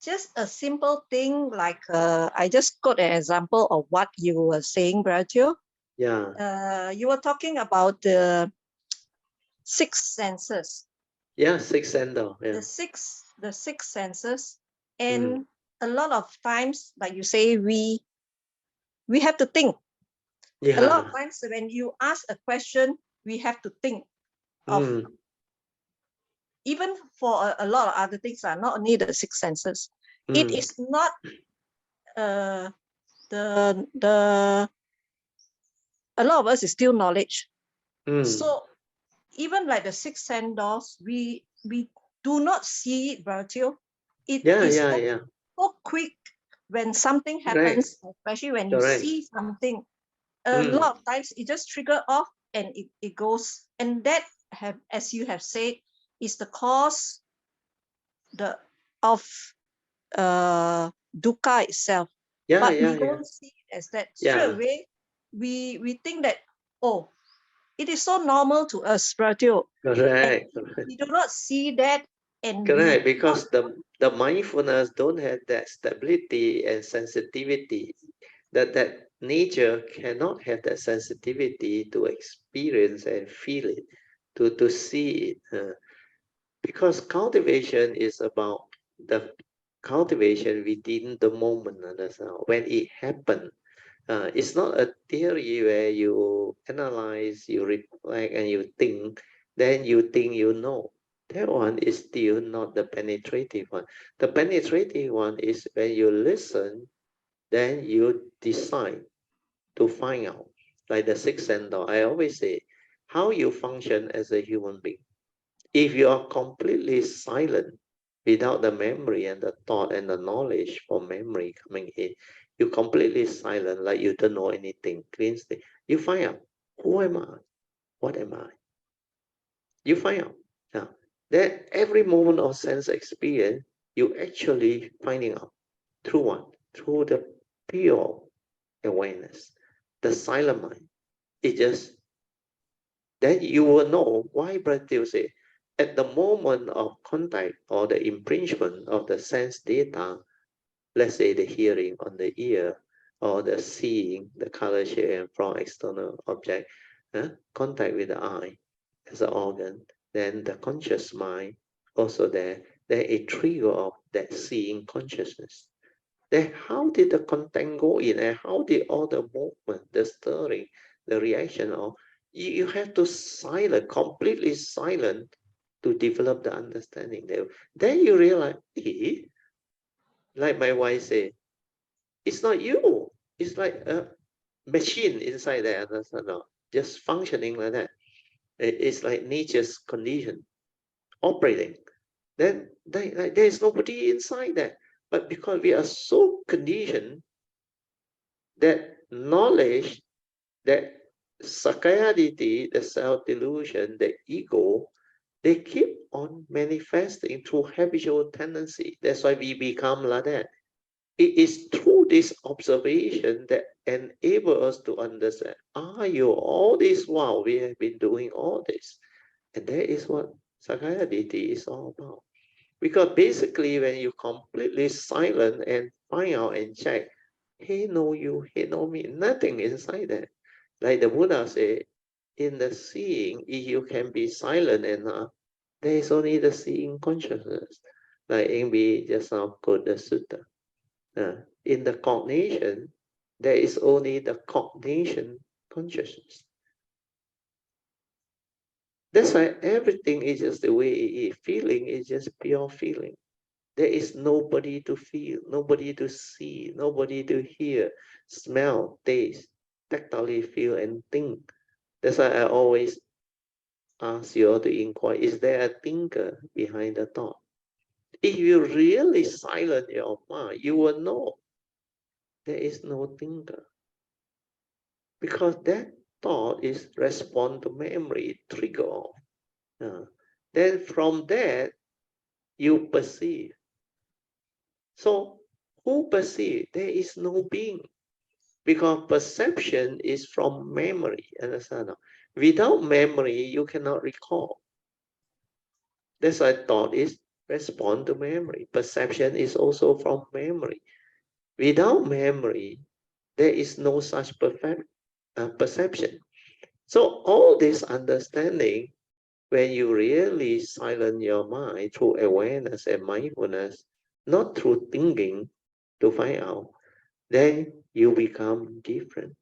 Just a simple thing like I just got an example of what you were saying, Brajo. Yeah. You were talking about the six senses. Yeah, six senses. Yeah. The six senses, and a lot of times, like you say, we have to think. Yeah. A lot of times when you ask a question, we have to think of, even for a lot of other things, are not only the six senses. It is not the a lot of us is still knowledge. So even like the six sense doors, we do not see it, Virgil. It is so quick when something happens, especially when you see something. A lot of times it just trigger off and it goes, and that as you have said, is the cause of dukkha itself. But we don't see it as that. Straight away we think that, oh, it is so normal to us, Pratil. Correct. We do not see that, and correct, because the mindfulness don't have that stability and sensitivity. That nature cannot have that sensitivity to experience and feel it, to see it. Because cultivation is about the cultivation within the moment. When it happened. It's not a theory where you analyze, you reflect, and you think, then you think you know. That one is still not the penetrative one. The penetrative one is when you listen, then you decide to find out. Like the sixth sense, I always say, how you function as a human being. If you are completely silent, Without the memory and the thought and the knowledge from memory coming in, you completely silent, like you don't know anything, clean state. You find out, who am I? What am I? You find out. Yeah. That every moment of sense experience, you actually finding out through what? Through the pure awareness, the silent mind. It just, then you will know why Brazil say, at the moment of contact or the impingement of the sense data, let's say the hearing on the ear or the seeing, the color share from external object, contact with the eye as an organ, then the conscious mind also there a trigger of that seeing consciousness. Then how did the content go in and how did all the movement, the stirring, the reaction of, you have to silent, completely silent to develop the understanding there. Then you realize, like my wife said, it's not you. It's like a machine inside there, just functioning like that. It's like nature's condition operating. Then there is nobody inside there. But because we are so conditioned, that knowledge, that sakayaditi, the self-delusion, the ego, they keep on manifesting through habitual tendency. That's why we become like that. It is through this observation that enable us to understand, all this while we have been doing all this. And that is what sakayaditi is all about. Because basically when you completely silent and find out and check, hey no you, hey no me, nothing inside there. Like the Buddha said, in the seeing, if you can be silent enough, there is only the seeing consciousness. Like we just now quote the Sutra. In the cognition, there is only the cognition consciousness. That's why everything is just the way it is. Feeling is just pure feeling. There is nobody to feel, nobody to see, nobody to hear, smell, taste, tactily feel and think. That's why I always ask you all to inquire, is there a thinker behind the thought? If you really silence your mind, you will know there is no thinker. Because that thought is respond to memory, trigger off. Then from that, you perceive. So who perceive? There is no being. Because perception is from memory. Understand? Without memory, you cannot recall. That's why thought is respond to memory. Perception is also from memory. Without memory, there is no such perception. So all this understanding, when you really silence your mind through awareness and mindfulness, not through thinking to find out, then you become different.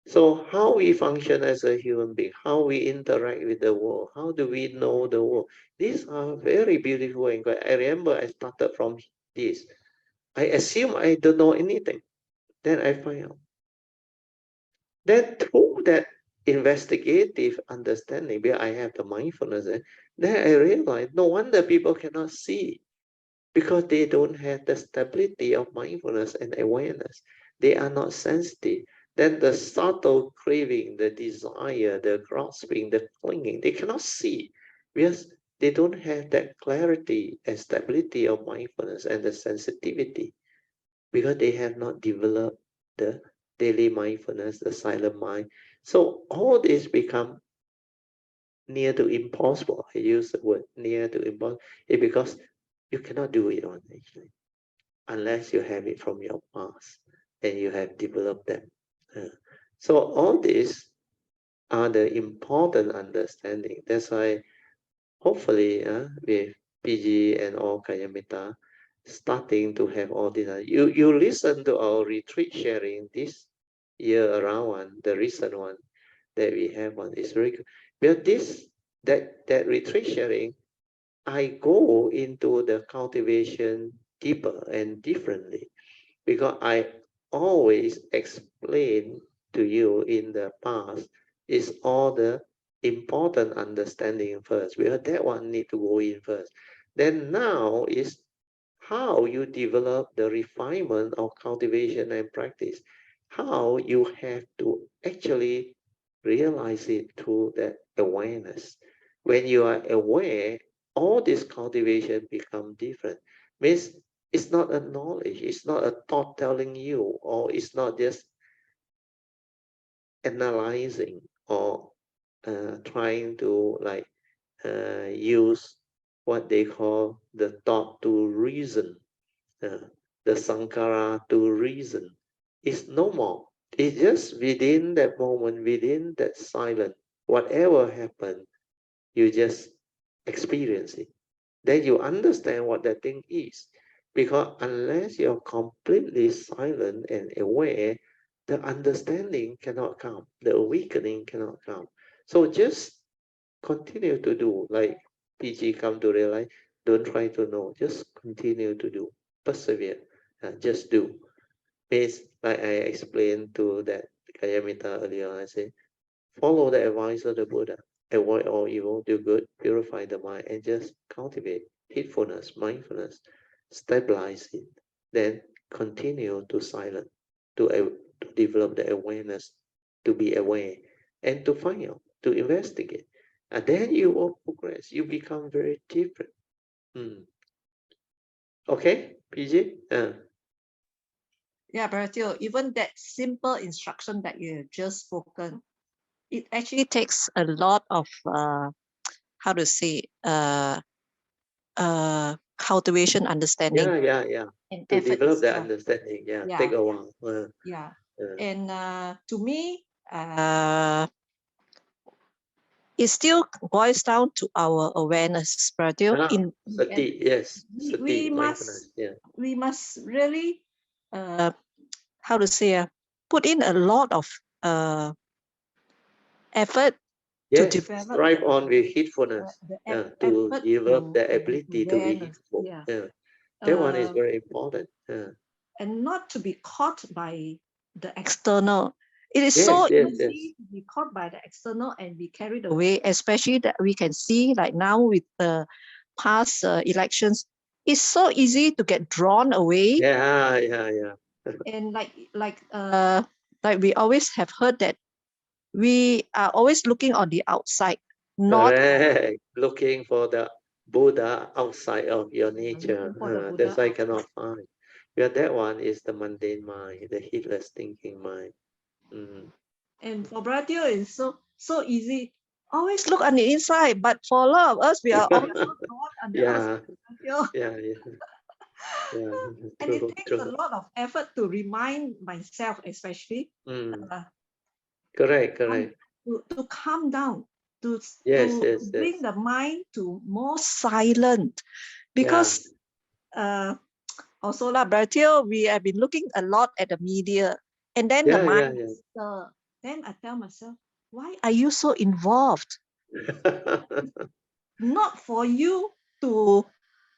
So how we function as a human being, how we interact with the world, how do we know the world? These are very beautiful and good. I remember I started from this. I assume I don't know anything. Then I find out. Then through that investigative understanding, where I have the mindfulness, then I realize no wonder people cannot see, because they don't have the stability of mindfulness and awareness. They are not sensitive. Then the subtle craving, the desire, the grasping, the clinging, they cannot see because they don't have that clarity and stability of mindfulness and the sensitivity, because they have not developed the daily mindfulness, the silent mind. So all this become near to impossible. I use the word near to impossible because you cannot do it on actually, unless you have it from your past and you have developed them. So all these are the important understanding. That's why hopefully with PG and all Kayamita starting to have all this. You listen to our retreat sharing this year around one, the recent one that we have one is very good. But that retreat sharing, I go into the cultivation deeper and differently, because I always explain to you in the past is all the important understanding first, because that one need to go in first. Then now is how you develop the refinement of cultivation and practice, how you have to actually realize it through that awareness. When you are aware, all this cultivation become different. Means it's not a knowledge, it's not a thought telling you, or it's not just analyzing or trying to like use what they call the thought to reason, the sankhara to reason. It's no more. It's just within that moment, within that silence, whatever happened, you just experience it. Then you understand what that thing is. Because unless you're completely silent and aware, the understanding cannot come, the awakening cannot come. So just continue to do, like PG come to realize, don't try to know, just continue to do, persevere, just do. Means, like I explained to that Kayamita earlier, I say, follow the advice of the Buddha, avoid all evil, do good, purify the mind, and just cultivate heedfulness, mindfulness, stabilize it, then continue to silence, to develop the awareness, to be aware, and to find out, to investigate. And then you will progress, you become very different. Okay, PG? Yeah, Baratil, even that simple instruction that you have just spoken, it actually takes a lot of, how to say, cultivation, understanding. Yeah. And To effort develop that itself. understanding, Yeah. take a while. Yeah. And to me, it still boils down to our awareness, Baratil. Sati, yes. We Sati, mindfulness, yeah. We must really, how to say, put in a lot of effort to develop. Strive on with heedfulness, to develop the ability to be heedful. Yeah. That one is very important. And not to be caught by the external. It is so easy to be caught by the external and be carried away, especially that we can see like now with the past elections. It's so easy to get drawn away. Yeah. And like we always have heard that we are always looking on the outside, not looking for the Buddha outside of your nature. That's why I cannot find. Yeah, that one is the mundane mind, the heedless thinking mind. And for Brazil, it's so easy. Always look on the inside, but for a lot of us, we are always drawn on the outside. Yeah. And it takes a lot of effort to remind myself, especially. Correct. To calm down, to bring the mind to more silent, because also Brazil, we have been looking a lot at the media, and then the mind. Then I tell myself, why are you so involved? Not for you to,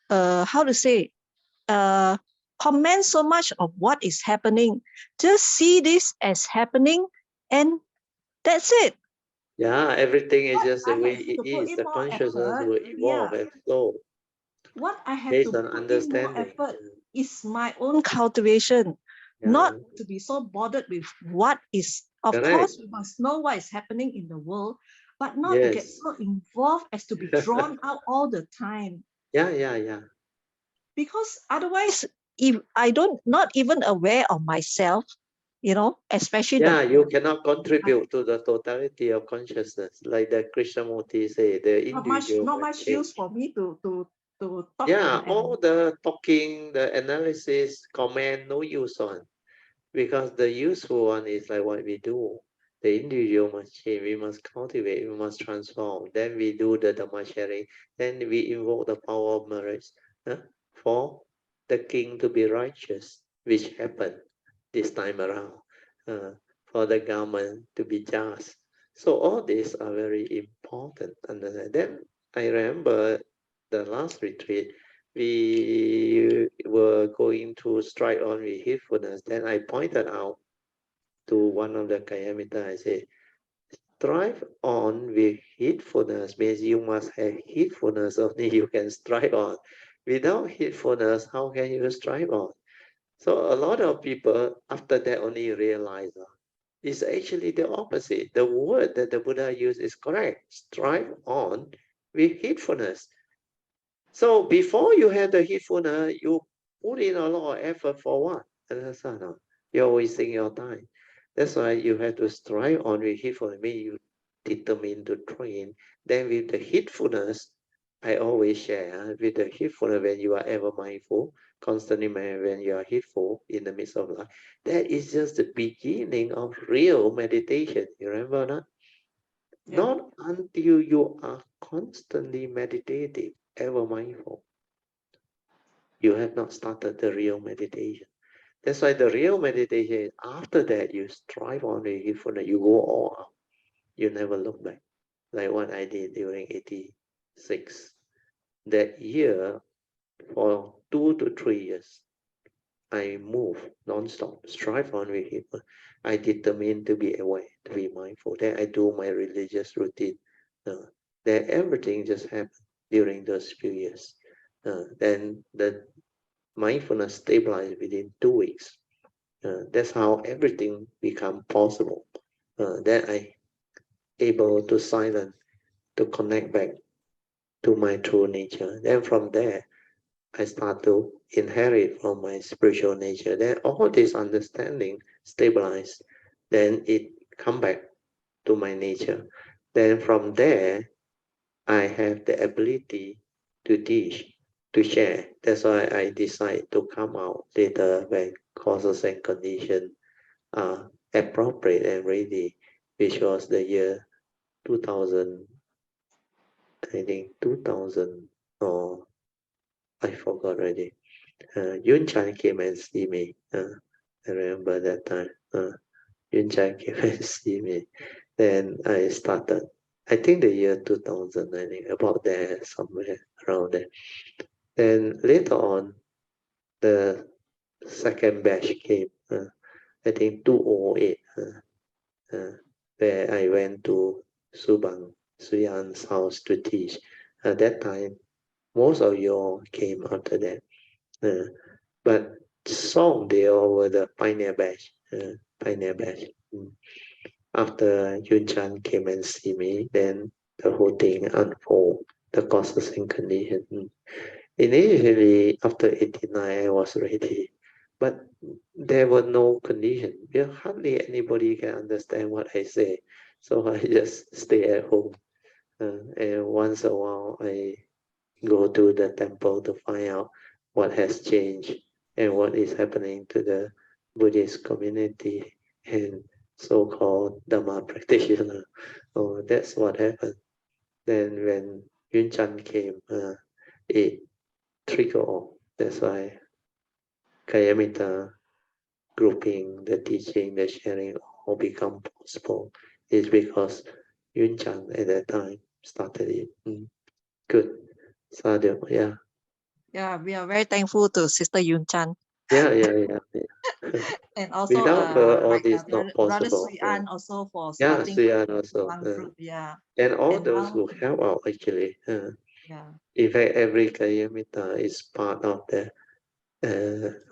how to say, comment so much of what is happening. Just see this as happening, and that's it. Yeah, everything is just the way it is. The consciousness will evolve and flow. What I have to put in more effort is my own cultivation, not to be so bothered with what is. Of course, we must know what is happening in the world, but not to get so involved as to be drawn out all the time. Yeah. Because otherwise, if I don't not even aware of myself, especially you cannot contribute to the totality of consciousness, like the Krishnamurti say, the individual. Not much use for me to talk. All the talking, the analysis, comment, no use on, because the useful one is like what we do. The individual must change, we must cultivate, we must transform. Then we do the Dhamma sharing. Then we invoke the power of marriage for the king to be righteous, which happened this time around. For the government to be just. So all these are very important. And then I remember the last retreat, we were going to strike on with heedfulness. Then I pointed out to one of the Kayamita, I say, strive on with heedfulness means you must have heedfulness only you can strive on. Without heedfulness, how can you strive on? So a lot of people after that only realize it's actually the opposite. The word that the Buddha used is correct. Strive on with heedfulness. So before you have the heedfulness, you put in a lot of effort for what? You're wasting your time. That's why you have to strive on with heedfulness. Mean you determine to train. Then with the heedfulness, I always share with the heedfulness when you are ever mindful, constantly when you are heedful in the midst of life. That is just the beginning of real meditation. You remember that? Yeah. Not until you are constantly meditative, ever mindful, you have not started the real meditation. That's why the real meditation is after that you strive on the heedfulness, you go all out. You never look back. Like what I did during 86. That year, for 2 to 3 years, I move non-stop, strive on with heedfulness. I determine to be aware, to be mindful. Then I do my religious routine. Then everything just happened during those few years. Then the mindfulness stabilized within 2 weeks. That's how everything become possible. Then I able to silence, to connect back to my true nature. Then from there, I start to inherit from my spiritual nature. Then all this understanding stabilize. Then it come back to my nature. Then from there, I have the ability to teach, to share. That's why I decide to come out later when causes and conditions are appropriate and ready, which was the year 2000, I think 2000, or I forgot already. Yun Chan came and see me. I remember that time. Yun Chan came and see me. Then I started, I think the year 2000, I think, about there, somewhere around there. Then later on, the second batch came, I think 2008, where I went to Subang, Suyan's house to teach. At that time, most of you all came after that. But some, they all were the pioneer batch. Pioneer batch. After Yun Chan came and see me, then the whole thing unfold, the causes and conditions. Initially, after 89, I was ready, but there were no conditions. Hardly anybody can understand what I say, so I just stay at home. And once a while, I go to the temple to find out what has changed and what is happening to the Buddhist community and so-called Dhamma practitioner. Oh, that's what happened. Then when Yun Chan came, it triggered off. That's why Kayamita grouping, the teaching, the sharing all become possible. Is because Yun Chan at that time started it. Good. Sadhu, yeah. Yeah, we are very thankful to Sister Yun Chan. Yeah. And also without her, all like this not Brother possible. Sui An also for Yeah, starting Suyan also. one group. Yeah. And all And those now, who help out actually. yeah. In fact, every Kayamita is part of the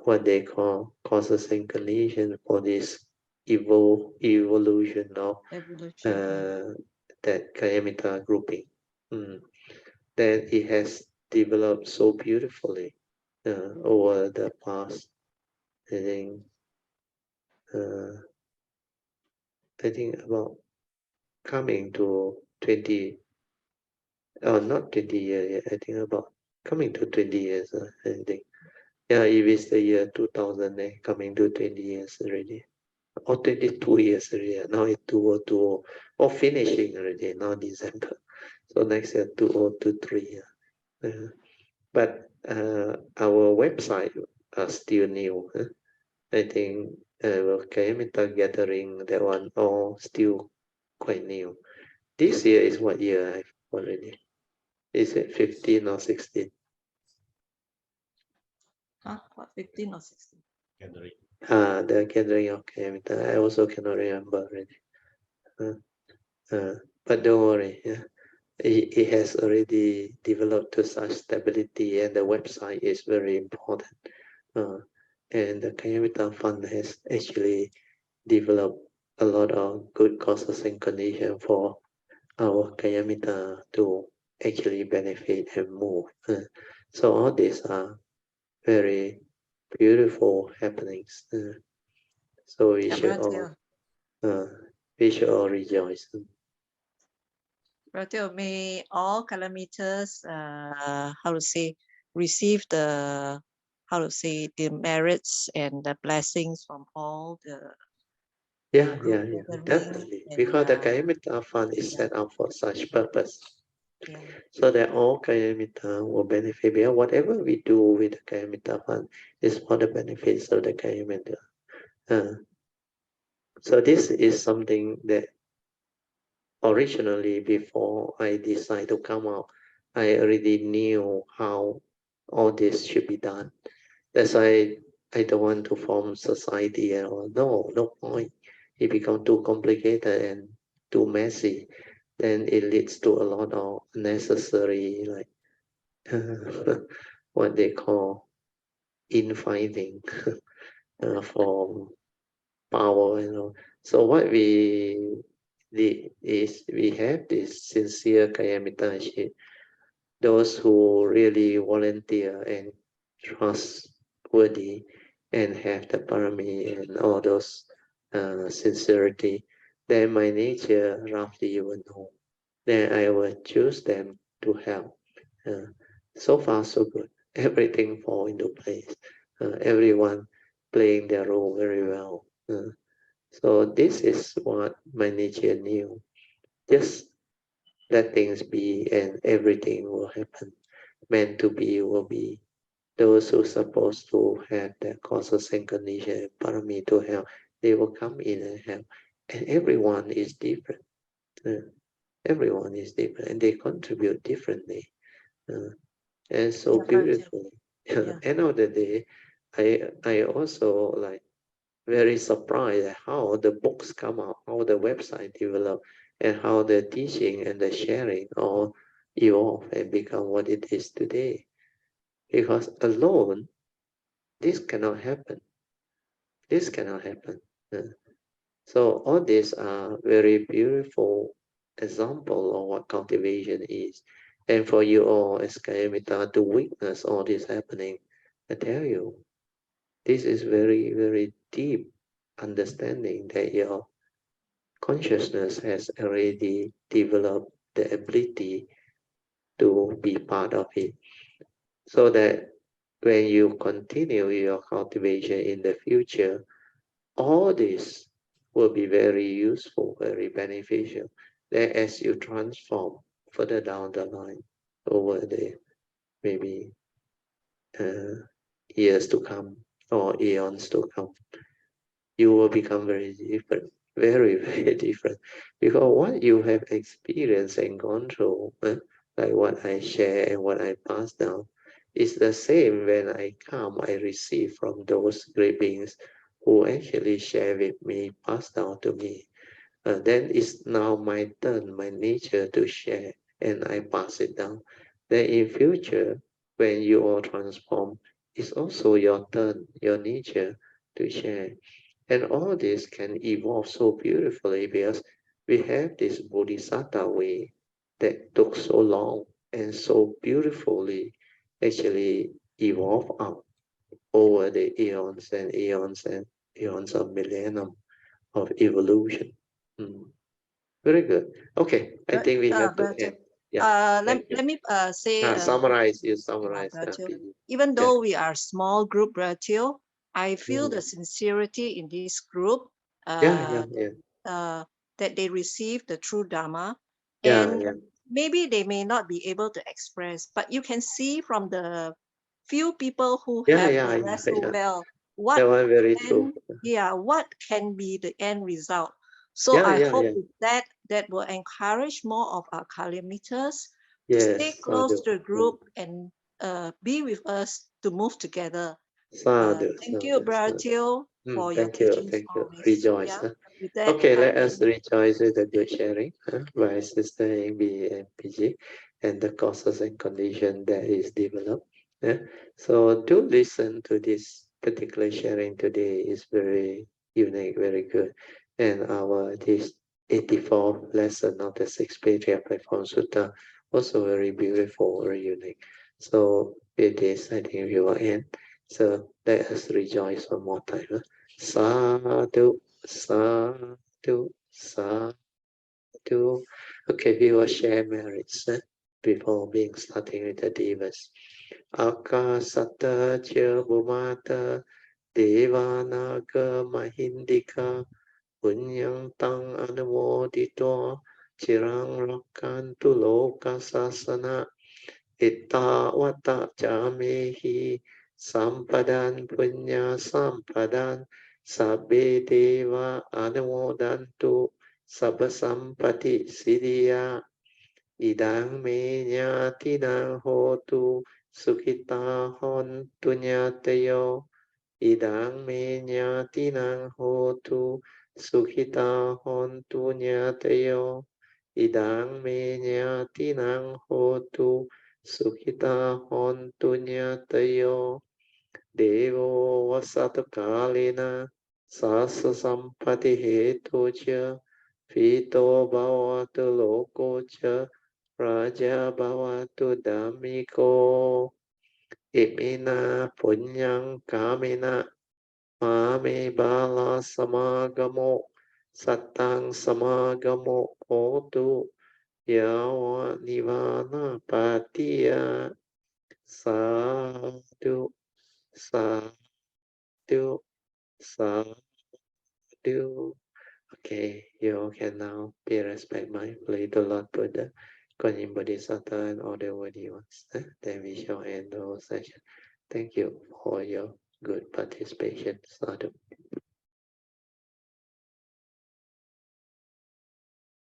what they call causes and conditions for this evolution of that Kayamita grouping. Then it has developed so beautifully over the past, I think about coming to 20, not 20 years yet, I think about coming to 20 years, I think. Yeah, if it's the year 2000, coming to 20 years already. Or 22 years already. Now it's 2020, or finishing already, now December. So next year, 2023. But our website are still new. I think Kayamita gathering, that one, all still quite new. This year is what year I've already? Is it 15 or 16? What, 15 or 16? The gathering of Kayamita. I also cannot remember already. But don't worry, it has already developed to such stability, and the website is very important. And the Kayamita Fund has actually developed a lot of good causes and conditions for our Kayamita to actually benefit and move. So all these are very beautiful happenings. So we should all rejoice. Bratio, may all calamities, how to say, receive the, how to say, the merits and the blessings from all the definitely. Because the Kayamita Fund is set up for such purpose. So that all Kayamita will benefit. Because whatever we do with the Kayamita Fund is for the benefits of the Kayamita. So this is something that originally, before I decided to come out, I already knew how all this should be done. That's why I don't want to form society at all. No point. It becomes too complicated and too messy. Then it leads to a lot of unnecessary, like what they call infighting for power. So what we did is we have this sincere Kayamita, those who really volunteer and trustworthy and have the parami and all those sincerity, then my nature roughly you will know. Then I will choose them to help. So far so good. Everything fall into place. Everyone playing their role very well. So this is what my nature knew. Just let things be and everything will happen. Meant to be will be. Those who supposed to have their causes and condition parami to help, they will come in and help. And everyone is different. Everyone is different and they contribute differently. And so beautifully. End of the day, I also like very surprised at how the books come out, how the website develop, and how the teaching and the sharing all evolve and become what it is today. Because alone, this cannot happen. This cannot happen. So all these are very beautiful example of what cultivation is. And for you all as Kayamita to witness all this happening, I tell you, this is very, very deep understanding that your consciousness has already developed the ability to be part of it. So that when you continue your cultivation in the future, all this will be very useful, very beneficial. Then as you transform further down the line over the maybe years to come or eons to come, you will become very different, very, very different. Because what you have experienced and gone through, like what I share and what I pass down, is the same when I come, I receive from those great beings who actually share with me, pass down to me. Then it's now my turn, my nature to share, and I pass it down. Then in future, when you all transform, it's also your turn, your nature to share. And all this can evolve so beautifully because we have this bodhisattva way that took so long and so beautifully actually evolve out over the eons and eons and eons of millennium of evolution. Very good. Okay, I think we have to end. Let me say summarize. You summarize. Even though we are small group, Bratio, I feel the sincerity in this group. That they receive the true Dharma, and maybe they may not be able to express, but you can see from the few people who have progressed so well what what can be the end result. So I hope that will encourage more of our Kalamitas to stay close to the group and be with us to move together. Thank you, Bratio. for your Thank you, teachings thank you. always. Rejoice. Yeah. Huh? With that, Okay, let us maybe rejoice with the good sharing by Sister AB and PG and the causes and condition that is developed. Yeah? So do listen to this particular sharing today is very unique, very good. And our this 84th lesson of the sixth Patriarch Platform Sutta also very beautiful, very unique. So with this, I think we will end. So let us rejoice one more time. Huh? Sadhu, sadhu, sadhu. Okay, we will share merits before being starting with the devas. Akasata cha bhumata devanaga mahindika punyang tang anumodito chirang rakantu loka sasana Itta vata jamehi sampadan punya sampadan sabbe deva anumodantu sabba sampati siddhya idang me nyatinang hotu sukhita hontu nyatayo idang me nyatinang hotu sukhita hontu nyatayo idang me nyatinang hotu Sukhita hontu nyatayo devo vasatu kalena sasa sampati hetu cha pito bhavatu loko cha raja bhavatu dhammiko imina punyang kamena mame bala samagamo satang samagamo hotu yawa nivana patiya Sadhu, sadhu, sadhu. Okay, you can now be respect mindfully to Lord Buddha, Kuan Yin Bodhisattva, and all the worthy ones. Then we shall end the whole session. Thank you for your good participation. Sadhu.